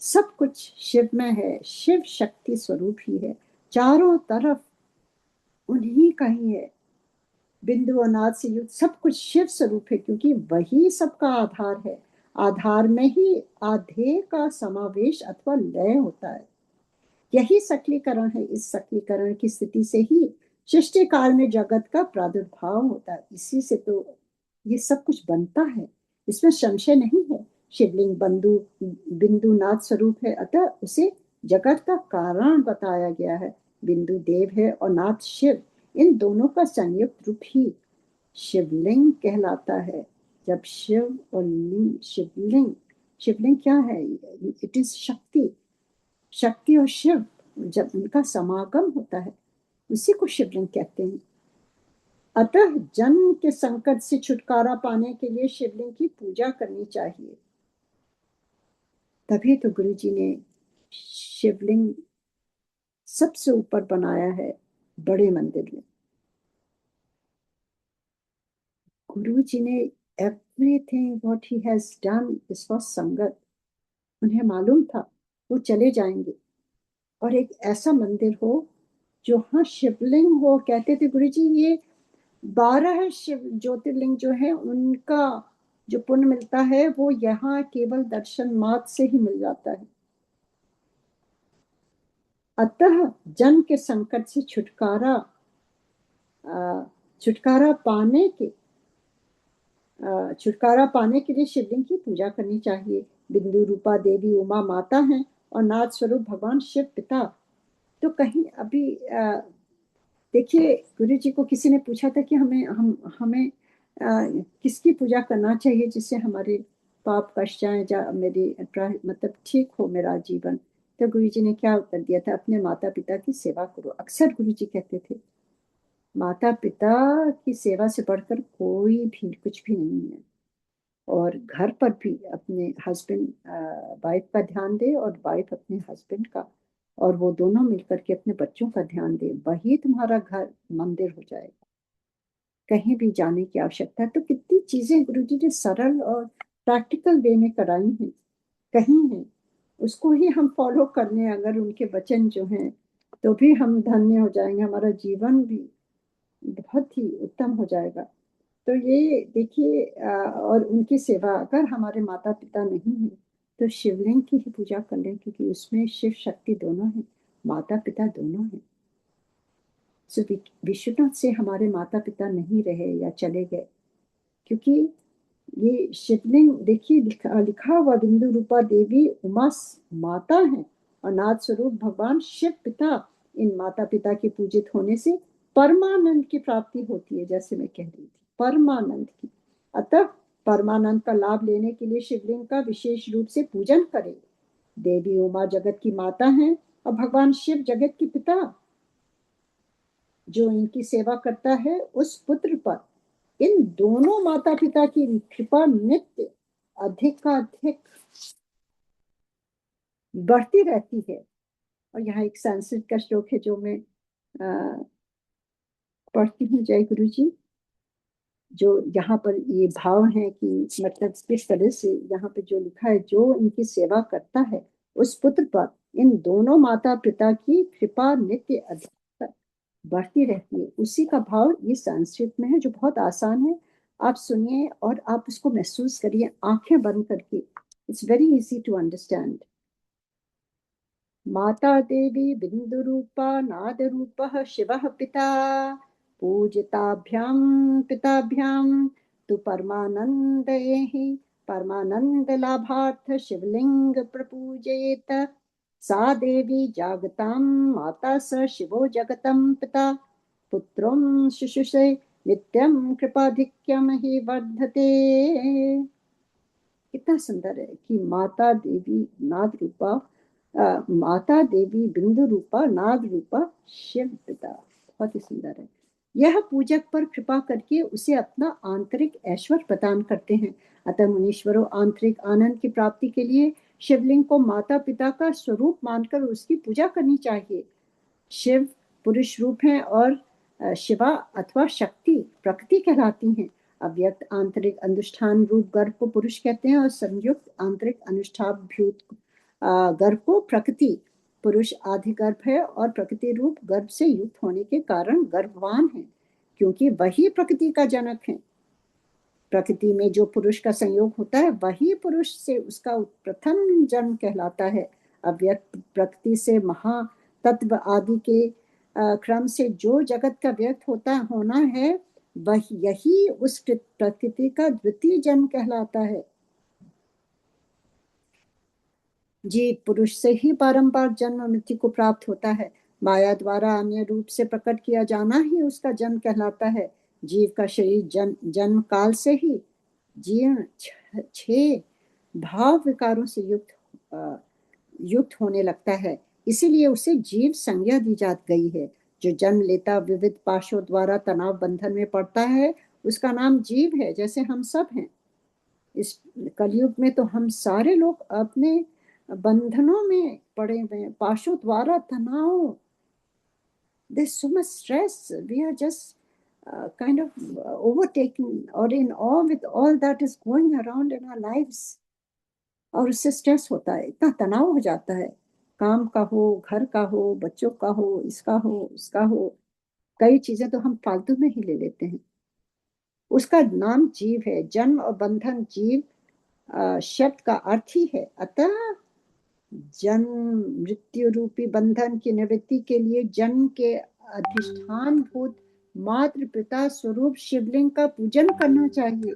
सब कुछ शिव में है. शिव शक्ति स्वरूप ही है. चारों तरफ उन्हीं का ही है. बिंदु अनाद से युक्त सब कुछ शिव स्वरूप है क्योंकि वही सबका आधार है. आधार में ही आधेय का समावेश अथवा लय होता है. यही सकलीकरण है. इस सकलीकरण की स्थिति से ही सृष्टि काल में जगत का प्रादुर्भाव होता है. इसी से तो ये सब कुछ बनता है. इसमें संशय नहीं है. शिवलिंग बंधु बिंदु नाथ स्वरूप है अतः उसे जगत का कारण बताया गया है. बिंदु देव है और नाथ शिव. इन दोनों का संयुक्त रूप ही शिवलिंग कहलाता है. जब शिव और लिंग शिवलिंग शिवलिंग क्या है? इट इज शक्ति. शक्ति और शिव जब उनका समागम होता है उसी को शिवलिंग कहते हैं. अतः जन्म के संकट से छुटकारा पाने के लिए शिवलिंग की पूजा करनी चाहिए. तभी तो गुरु जी ने शिवलिंग सबसे ऊपर बनाया है बड़े मंदिर में. गुरु जी ने everything what he has done is for संगत. उन्हें मालूम था वो चले जाएंगे और एक ऐसा मंदिर हो जो हाँ शिवलिंग हो. कहते थे गुरु जी ये 12 शिव ज्योतिर्लिंग जो है उनका जो पुण्य मिलता है वो यहाँ केवल दर्शन मात्र से ही मिल जाता है। अतः जन्म के संकट से छुटकारा पाने के छुटकारा पाने के लिए शिवलिंग की पूजा करनी चाहिए। बिंदु रूपा देवी उमा माता हैं और नाथ स्वरूप भगवान शिव पिता। तो कहीं अभी देखिए, गुरु जी को किसी ने पूछा था कि हमें किसकी पूजा करना चाहिए जिससे हमारे पाप कष्ट जाए, मेरी मतलब ठीक हो मेरा जीवन। तो गुरु जी ने क्या उत्तर दिया था? अपने माता पिता की सेवा करो। अक्सर गुरु जी कहते थे माता पिता की सेवा से बढ़कर कोई भी कुछ भी नहीं है। और घर पर भी अपने हस्बैंड वाइफ का ध्यान दे और वाइफ अपने हस्बैंड का, और वो दोनों मिलकर के अपने बच्चों का ध्यान दे, वही तुम्हारा घर मंदिर हो जाएगा। कहीं भी जाने की आवश्यकता है। तो कितनी चीजें गुरु जी ने सरल और प्रैक्टिकल वे में कराई हैं, कहीं है उसको ही हम फॉलो कर लें अगर उनके वचन जो हैं, तो भी हम धन्य हो जाएंगे, हमारा जीवन भी बहुत ही उत्तम हो जाएगा। तो ये देखिए, और उनकी सेवा, अगर हमारे माता पिता नहीं है तो शिवलिंग की ही पूजा कर लें, क्योंकि उसमें शिव शक्ति दोनों है, माता पिता दोनों है। सो विश्वनाथ से हमारे माता पिता नहीं रहे या चले गए, क्योंकि ये शिवलिंग देखिए लिखा हुआ बिंदु रूपा देवी उमा माता है और नाथ स्वरूप भगवान शिव पिता। इन माता पिता के पूजित होने से परमानंद की प्राप्ति होती है, जैसे मैं कह रही थी, परमानंद की। अतः परमानंद का लाभ लेने के लिए शिवलिंग का विशेष रूप से पूजन करें। देवी उमा जगत की माता हैं और भगवान शिव जगत के पिता। जो इनकी सेवा करता है उस पुत्र पर इन दोनों माता पिता की कृपा नित्य अधिकाधिक बढ़ती रहती है। और यहाँ एक संस्कृत का श्लोक है जो मैं पढ़ती हूँ, जय गुरु जी। जो यहाँ पर ये भाव है कि मतलब किस तरह से यहाँ पे जो लिखा है, जो इनकी सेवा करता है उस पुत्र पर इन दोनों माता पिता की कृपा नित्य अधिक बढ़ती रहती है। उसी का भाव ये संस्कृत में है, जो बहुत आसान है। आप सुनिए और आप उसको महसूस करिए आंखें बंद करके। It's very easy to understand. माता देवी बिंदु रूपा नाद रूपः शिवः पिता पूजिताभ्यां पिताभ्यां तु परमानंदये परमानंद लाभार्थ शिवलिंग प्रपूजयेत। सा देवी जागतां माता स शिवो जगतं पिता पुत्रं शुशुषे नित्यं कृपाधिक्यम ही वर्धते। कितना सुंदर है कि माता देवी नाद रूपा, माता देवी बिंदु रूपा नाद रूपा शिव पिता। बहुत ही सुंदर है। यह पूजक पर कृपा करके उसे अपना आंतरिक ऐश्वर्य प्रदान करते हैं। अतः मुनीश्वरों, आंतरिक आनंद की प्राप्ति के लिए शिवलिंग को माता पिता का स्वरूप मानकर उसकी पूजा करनी चाहिए। शिव पुरुष रूप हैं और शिवा अथवा शक्ति प्रकृति कहलाती हैं। अव्यक्त आंतरिक अनुष्ठान रूप गर्भ को पुरुष कहते हैं और संयुक्त आंतरिक अनुष्ठाभ्यूत गर्भ को प्रकृति। पुरुष आदि गर्भ है और प्रकृति रूप गर्भ से युक्त होने के कारण गर्भवान है, क्योंकि वही प्रकृति का जनक है। प्रकृति में जो पुरुष का संयोग होता है वही पुरुष से उसका प्रथम जन्म कहलाता है। अव्यक्त प्रकृति से महातत्व आदि के क्रम से जो जगत का व्यक्त होना है वह यही उस प्रकृति का द्वितीय जन्म कहलाता है। जीव पुरुष से ही बारंबार जन्म मृत्यु को प्राप्त होता है। माया द्वारा अन्य रूप से प्रकट किया जाना ही उसका जन्म कहलाता है। जीव का शरीर जन्म काल से ही जीर्ण छह भाव विकारों से युक्त होने लगता है, इसीलिए उसे जीव संज्ञा दी जा गई है। जो जन्म लेता विविध पाशों द्वारा तनाव बंधन में पड़ता है उसका नाम जीव है, जैसे हम सब हैं। इस कलयुग में तो हम सारे लोग अपने बंधनों में पड़े हुए हैं, पाशों द्वारा तनाव। there's so much stress, we are just kind of overtaken or in awe with all that is going around in our lives। और उससे स्ट्रेस होता है, इतना तनाव हो जाता है, काम का हो, घर का हो, बच्चों का हो, इसका हो उसका हो। कई चीजें तो हम फालतू में ही ले लेते हैं। उसका नाम जीव है। जन्म और बंधन जीव शब्द का अर्थ ही है। अतः जन्म मृत्यु रूपी बंधन की निवृत्ति के लिए जन्म के अधिष्ठान भूत मातृ पिता स्वरूप शिवलिंग का पूजन करना चाहिए।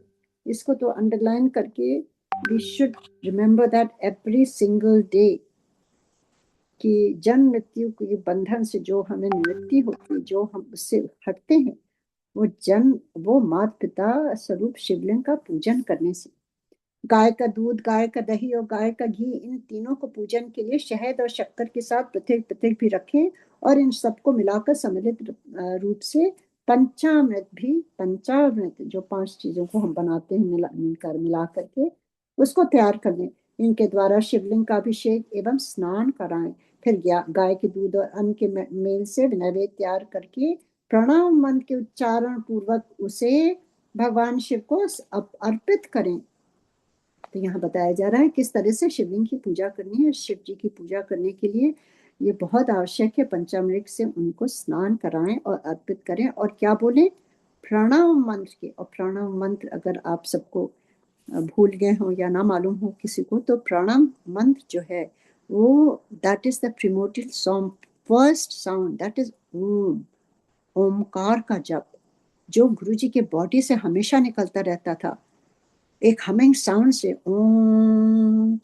इसको तो अंडरलाइन करके we should remember that every single day, कि जन्म मृत्यु के बंधन से जो हमें निवृत्ति होती है, जो हम उससे हटते हैं, वो माता पिता स्वरूप शिवलिंग का पूजन करने से। गाय का दूध, गाय का दही और गाय का घी, इन तीनों को पूजन के लिए शहद और शक्कर के साथ पृथक पृथक भी रखें और इन सबको मिलाकर सम्मिलित रूप से पंचामृत जो 5 चीजों को हम बनाते हैं मिला करके उसको तैयार कर लें। इनके द्वारा शिवलिंग का अभिषेक एवं स्नान कराएं। फिर गाय के दूध और अन्न के मेल से नैवेद्य तैयार करके प्रणाम मंत्र के उच्चारण पूर्वक उसे भगवान शिव को अर्पित करें। तो यहाँ बताया जा रहा है किस तरह से शिवलिंग की पूजा करनी है। शिव जी की पूजा करने के लिए ये बहुत आवश्यक है, पंचामृत से उनको स्नान कराएं और अर्पित करें। और क्या बोले? प्रणाम मंत्र के। और प्रणाम मंत्र अगर आप सबको भूल गए हो या ना मालूम हो किसी को, तो प्रणाम मंत्र जो है वो that is the primordial sound, first sound, that is Om, ओमकार का जप, जो गुरु जी के बॉडी से हमेशा निकलता रहता था, एक हमिंग साउंड से ओम।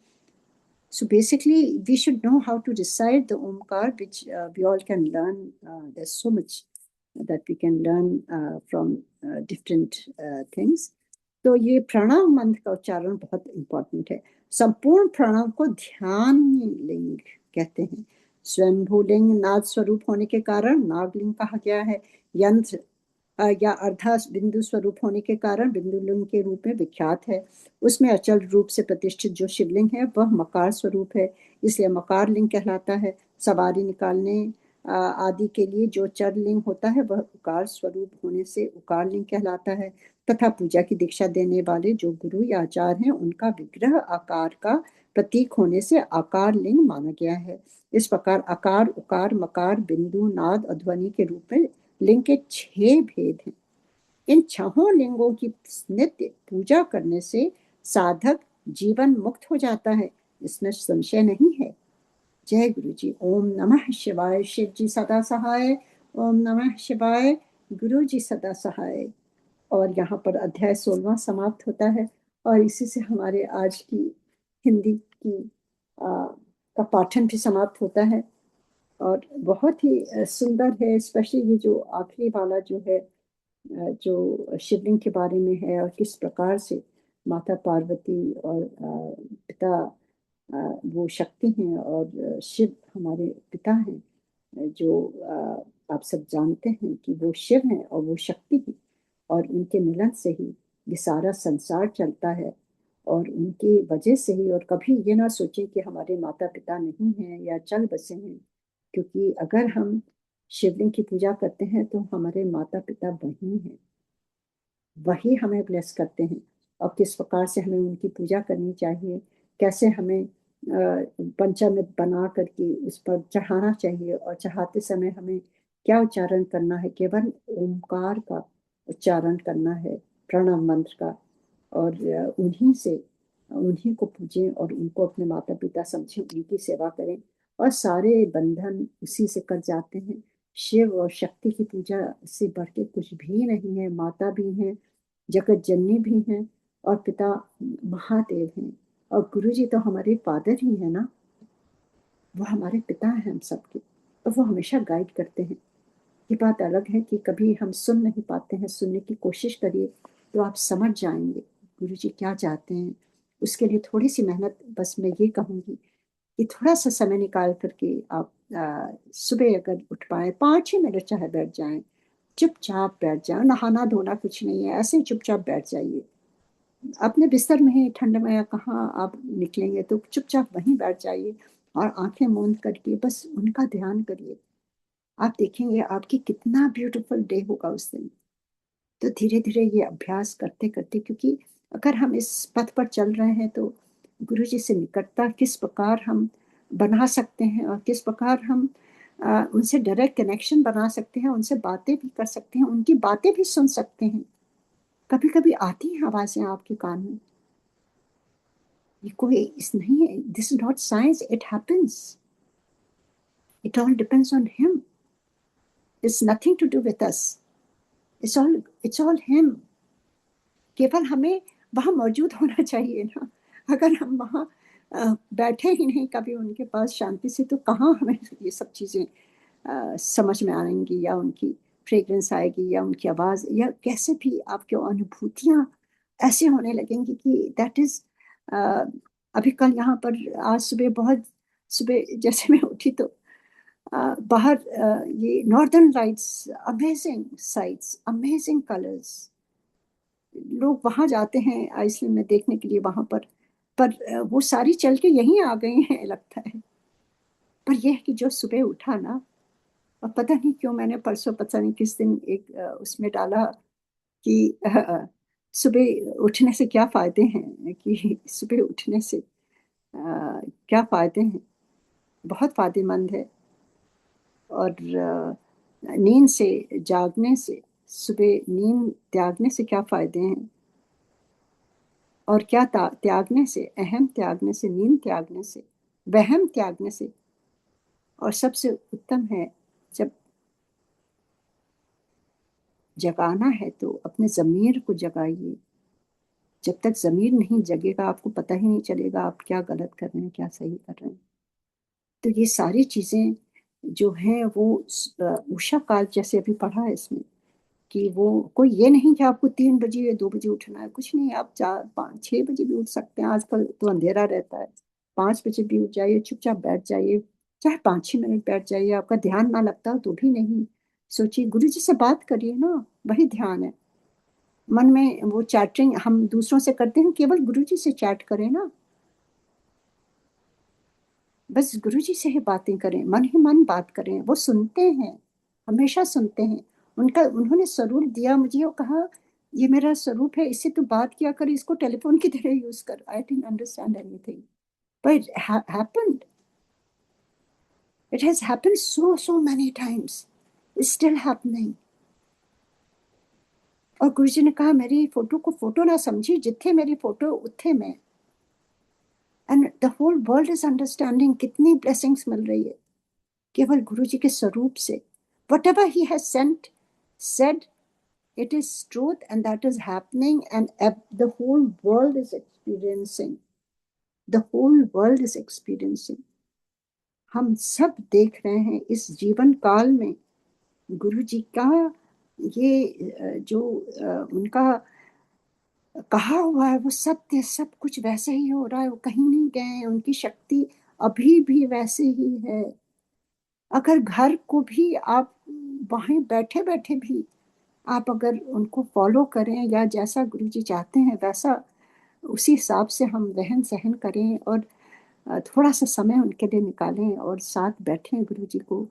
So basically, we should know how to recite the Omkar, which we all can learn. There's so much that we can learn from different things. तो ये प्रणाम मंत्र का उच्चारण बहुत इंपॉर्टेंट है। संपूर्ण प्रणाम को ध्यान लिंग कहते हैं। स्वयंभू लिंग नाद स्वरूप होने के कारण नागलिंग कहा गया है। यंत्र या अर्धा बिंदु स्वरूप होने के कारण बिंदु लिंग के रूप में विख्यात है। उसमें अचल रूप से प्रतिष्ठित जो शिवलिंग है वह मकार स्वरूप है, इसलिए मकार लिंग कहलाता है। सवारी निकालने आदि के लिए जो चर लिंग होता है वह उकार स्वरूप होने से उकार लिंग कहलाता है। तथा पूजा की दीक्षा देने वाले जो गुरु या आचार्य हैं उनका विग्रह आकार का प्रतीक होने से आकार लिंग माना गया है। इस प्रकार आकार, उकार, मकार, बिंदु, नाद और ध्वनि के रूप में लिंग के 6 भेद हैं। इन 6 लिंगों की नित्य पूजा करने से साधक जीवन मुक्त हो जाता है, इसमें संशय नहीं है। जय गुरु जी। ओम नमः शिवाय। शिव जी सदा सहाय। ओम नमः शिवाय। गुरु जी सदा सहाय। और यहाँ पर अध्याय 16वां समाप्त होता है और इसी से हमारे आज की हिंदी की का पाठन भी समाप्त होता है। और बहुत ही सुंदर है, स्पेशली ये जो आखिरी वाला जो है, जो शिवलिंग के बारे में है और किस प्रकार से माता पार्वती और पिता वो शक्ति हैं और शिव हमारे पिता हैं, जो आप सब जानते हैं कि वो शिव हैं और वो शक्ति हैं और उनके मिलन से ही ये सारा संसार चलता है और उनकी वजह से ही। और कभी ये ना सोचें कि हमारे माता पिता नहीं हैं या चल बसे हैं, क्योंकि अगर हम शिवलिंग की पूजा करते हैं तो हमारे माता पिता वही हैं, वही हमें ब्लेस करते हैं। और किस प्रकार से हमें उनकी पूजा करनी चाहिए, कैसे हमें पंचामृत बना करके उस पर चढ़ाना चाहिए और चढ़ाते समय हमें क्या उच्चारण करना है, केवल ओमकार का उच्चारण करना है, प्रणव मंत्र का। और उन्हीं को पूजें और उनको अपने माता पिता समझें, उनकी सेवा करें और सारे बंधन उसी से कट जाते हैं। शिव और शक्ति की पूजा से बढ़ के कुछ भी नहीं है। माता भी हैं, जगत जननी भी हैं और पिता महादेव हैं और गुरु जी तो हमारे फादर ही है ना, वो हमारे पिता हैं हम सबके और वो हमेशा गाइड करते हैं। ये बात अलग है कि कभी हम सुन नहीं पाते हैं, सुनने की कोशिश करिए तो आप समझ जाएंगे गुरु जी क्या चाहते हैं। उसके लिए थोड़ी सी मेहनत, बस मैं ये कहूँगी कि थोड़ा सा समय निकाल करके आप सुबह अगर उठ पाए 5 ही मिनट चाहे बैठ जाएं, चुपचाप बैठ जाए। नहाना धोना कुछ नहीं है, ऐसे ही चुपचाप बैठ जाइए अपने बिस्तर में ही, ठंड में या कहाँ आप निकलेंगे तो चुपचाप वहीं बैठ जाइए और आंखें मूंद करके बस उनका ध्यान करिए। आप देखेंगे आपकी कितना ब्यूटीफुल डे होगा उस दिन। तो धीरे धीरे ये अभ्यास करते करते, क्योंकि अगर हम इस पथ पर चल रहे हैं तो गुरु जी से निकटता किस प्रकार हम बना सकते हैं और किस प्रकार हम उनसे डायरेक्ट कनेक्शन बना सकते हैं, उनसे बातें भी कर सकते हैं, उनकी बातें भी सुन सकते हैं। कभी कभी आती हैं आवाजें आपके कान में, ये कोई इस नहीं है, this is not science, it happens, it all depends on him, it's nothing to do with us, it's all him. केवल हमें वहां मौजूद होना चाहिए ना। अगर हम वहां बैठे ही नहीं कभी उनके पास शांति से, तो कहाँ हमें ये सब चीजें समझ में आएंगी, या उनकी फ्रेग्रेंस आएगी, या उनकी आवाज, या कैसे भी आपकी अनुभूतियां ऐसे होने लगेंगी कि दैट इज। अभी कल यहाँ पर, आज सुबह बहुत सुबह जैसे मैं उठी तो बाहर ये northern lights, amazing sites, amazing colours, लोग वहां जाते हैं आइसलैंड में देखने के लिए, वहां पर वो सारी चल के यहीं आ गई हैं लगता है। पर यह है कि जो सुबह उठा ना, और पता नहीं क्यों मैंने परसों पता नहीं किस दिन एक उसमें डाला कि सुबह उठने से क्या फायदे हैं, कि सुबह उठने से क्या फायदे हैं, बहुत फायदेमंद है। और नींद से जागने से, सुबह नींद त्यागने से क्या फायदे हैं, और क्या त्यागने से, अहम त्यागने से, नींद त्यागने से, वहम त्यागने से। और सबसे उत्तम है, जब जगाना है तो अपने जमीर को जगाइए। जब तक जमीर नहीं जगेगा, आपको पता ही नहीं चलेगा आप क्या गलत कर रहे हैं, क्या सही कर रहे हैं। तो ये सारी चीजें जो हैं वो उषा काल, जैसे अभी पढ़ा है इसमें, कि वो कोई ये नहीं कि आपको 3 बजे या 2 बजे उठना है, कुछ नहीं, आप 4 5 6 बजे भी उठ सकते हैं। आजकल तो अंधेरा रहता है, 5 बजे भी उठ जाइए, चुपचाप बैठ जाइए, चाहे 5 6 मिनट बैठ जाइए, आपका ध्यान ना लगता हो तो भी नहीं, सोचिए, गुरु जी से बात करिए ना, वही ध्यान है। मन में वो चैटिंग हम दूसरों से करते हैं, केवल गुरु जी से चैट करें ना, बस गुरु जी से ही बातें करें, मन ही मन बात करें, वो सुनते हैं, हमेशा सुनते हैं। उनका, उन्होंने स्वरूप दिया मुझे, वो कहा ये मेरा स्वरूप है, इससे तू बात किया कर, इसको टेलीफोन की तरह यूज कर। I didn't understand anything, but it happened, it has happened so many times, it's still happening. और गुरु जी ने कहा मेरी फोटो को फोटो ना समझी, जिथे मेरी फोटो उथे मैं, and the whole world is understanding. कितनी ब्लेसिंग्स मिल रही है केवल गुरु जी के स्वरूप से। Whatever he has sent, said, it is truth, and that is happening, and the whole world is experiencing. The whole world is experiencing. हम सब देख रहे हैं इस जीवन काल में गुरु जी का ये जो उनका कहा हुआ है वो सत्य, सब कुछ वैसे ही हो रहा है, वो कहीं नहीं गए हैं, उनकी शक्ति अभी भी वैसे ही है। अगर घर को भी आप वहीं बैठे बैठे भी आप अगर उनको फॉलो करें, या जैसा गुरु जी चाहते हैं वैसा उसी हिसाब से हम रहन सहन करें, और थोड़ा सा समय उनके लिए निकालें और साथ बैठें गुरु जी को,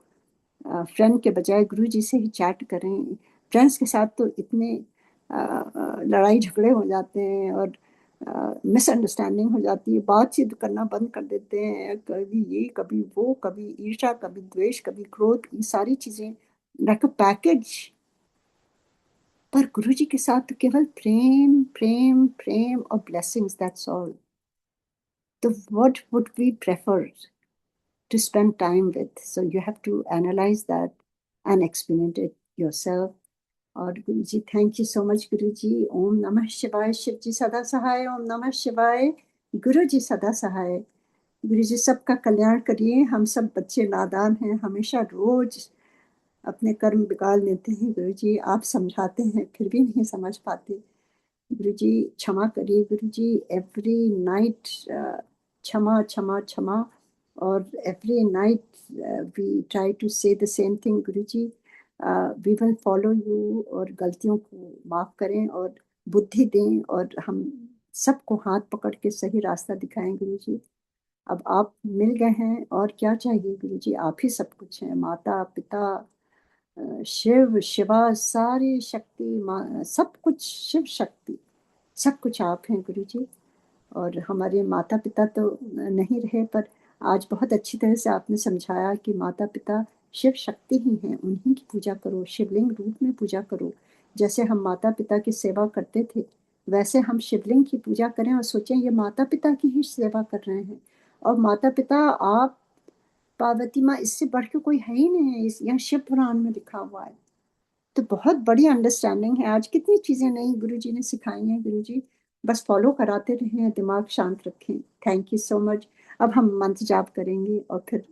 फ्रेंड के बजाय गुरु जी से ही चैट करें। फ्रेंड्स के साथ तो इतने लड़ाई झगड़े हो जाते हैं, और मिसअंडरस्टैंडिंग हो जाती है, बातचीत करना बंद कर देते हैं, कभी ये कभी वो, कभी ईर्ष्या, कभी द्वेष, कभी क्रोध, ये सारी चीजें लाइक अ पैकेज। पर गुरु जी के साथ तो केवल प्रेम प्रेम प्रेम और ब्लेसिंग्स, दैट्स ऑल। तो what would we prefer to spend time with? So you have to analyze that and experience it yourself. और गुरु ji, thank you so much गुरु जी। ओम नमः शिवाय। शिव जी सदा सहाय। ओम नमः शिवाय। गुरु जी सदा सहाय। गुरु जी सबका कल्याण करिए। हम सब बच्चे नादान हैं, हमेशा रोज अपने कर्म बिगाड़ लेते हैं गुरु जी, आप समझाते हैं फिर भी नहीं समझ पाते। गुरु जी क्षमा करिए गुरु जी, एवरी नाइट क्षमा क्षमा क्षमा। और every night we try to say the same thing guru ji, we will follow you, और गलतियों को माफ करें और बुद्धि दें, और हम सबको हाथ पकड़ के सही रास्ता दिखाएं गुरु जी। अब आप मिल गए हैं, और क्या चाहिए गुरु जी, आप ही सब कुछ हैं, माता पिता शिव शिवा, सारी शक्ति सब कुछ शिव शक्ति, सब कुछ आप हैं गुरु जी। और हमारे माता पिता तो नहीं रहे, पर आज बहुत अच्छी तरह से आपने समझाया कि माता पिता शिव शक्ति ही हैं, उन्हीं की पूजा करो, शिवलिंग रूप में पूजा करो। जैसे हम माता पिता की सेवा करते थे, वैसे हम शिवलिंग की पूजा करें और सोचें ये माता पिता की ही सेवा कर रहे हैं। और माता पिता, आप, पार्वती माँ, इससे बढ़ के कोई है ही नहीं है, इस यहाँ शिव पुराण में लिखा हुआ है। तो बहुत बड़ी अंडरस्टैंडिंग है। आज कितनी चीजें नई गुरु जी ने सिखाई हैं। गुरु जी बस फॉलो कराते रहें, दिमाग शांत रखें। Thank you so much. अब हम मंत्र जाप करेंगे और फिर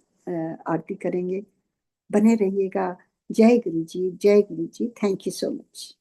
आरती करेंगे। बने रहिएगा। जय गुरु जी, जय guru ji. Thank you so much.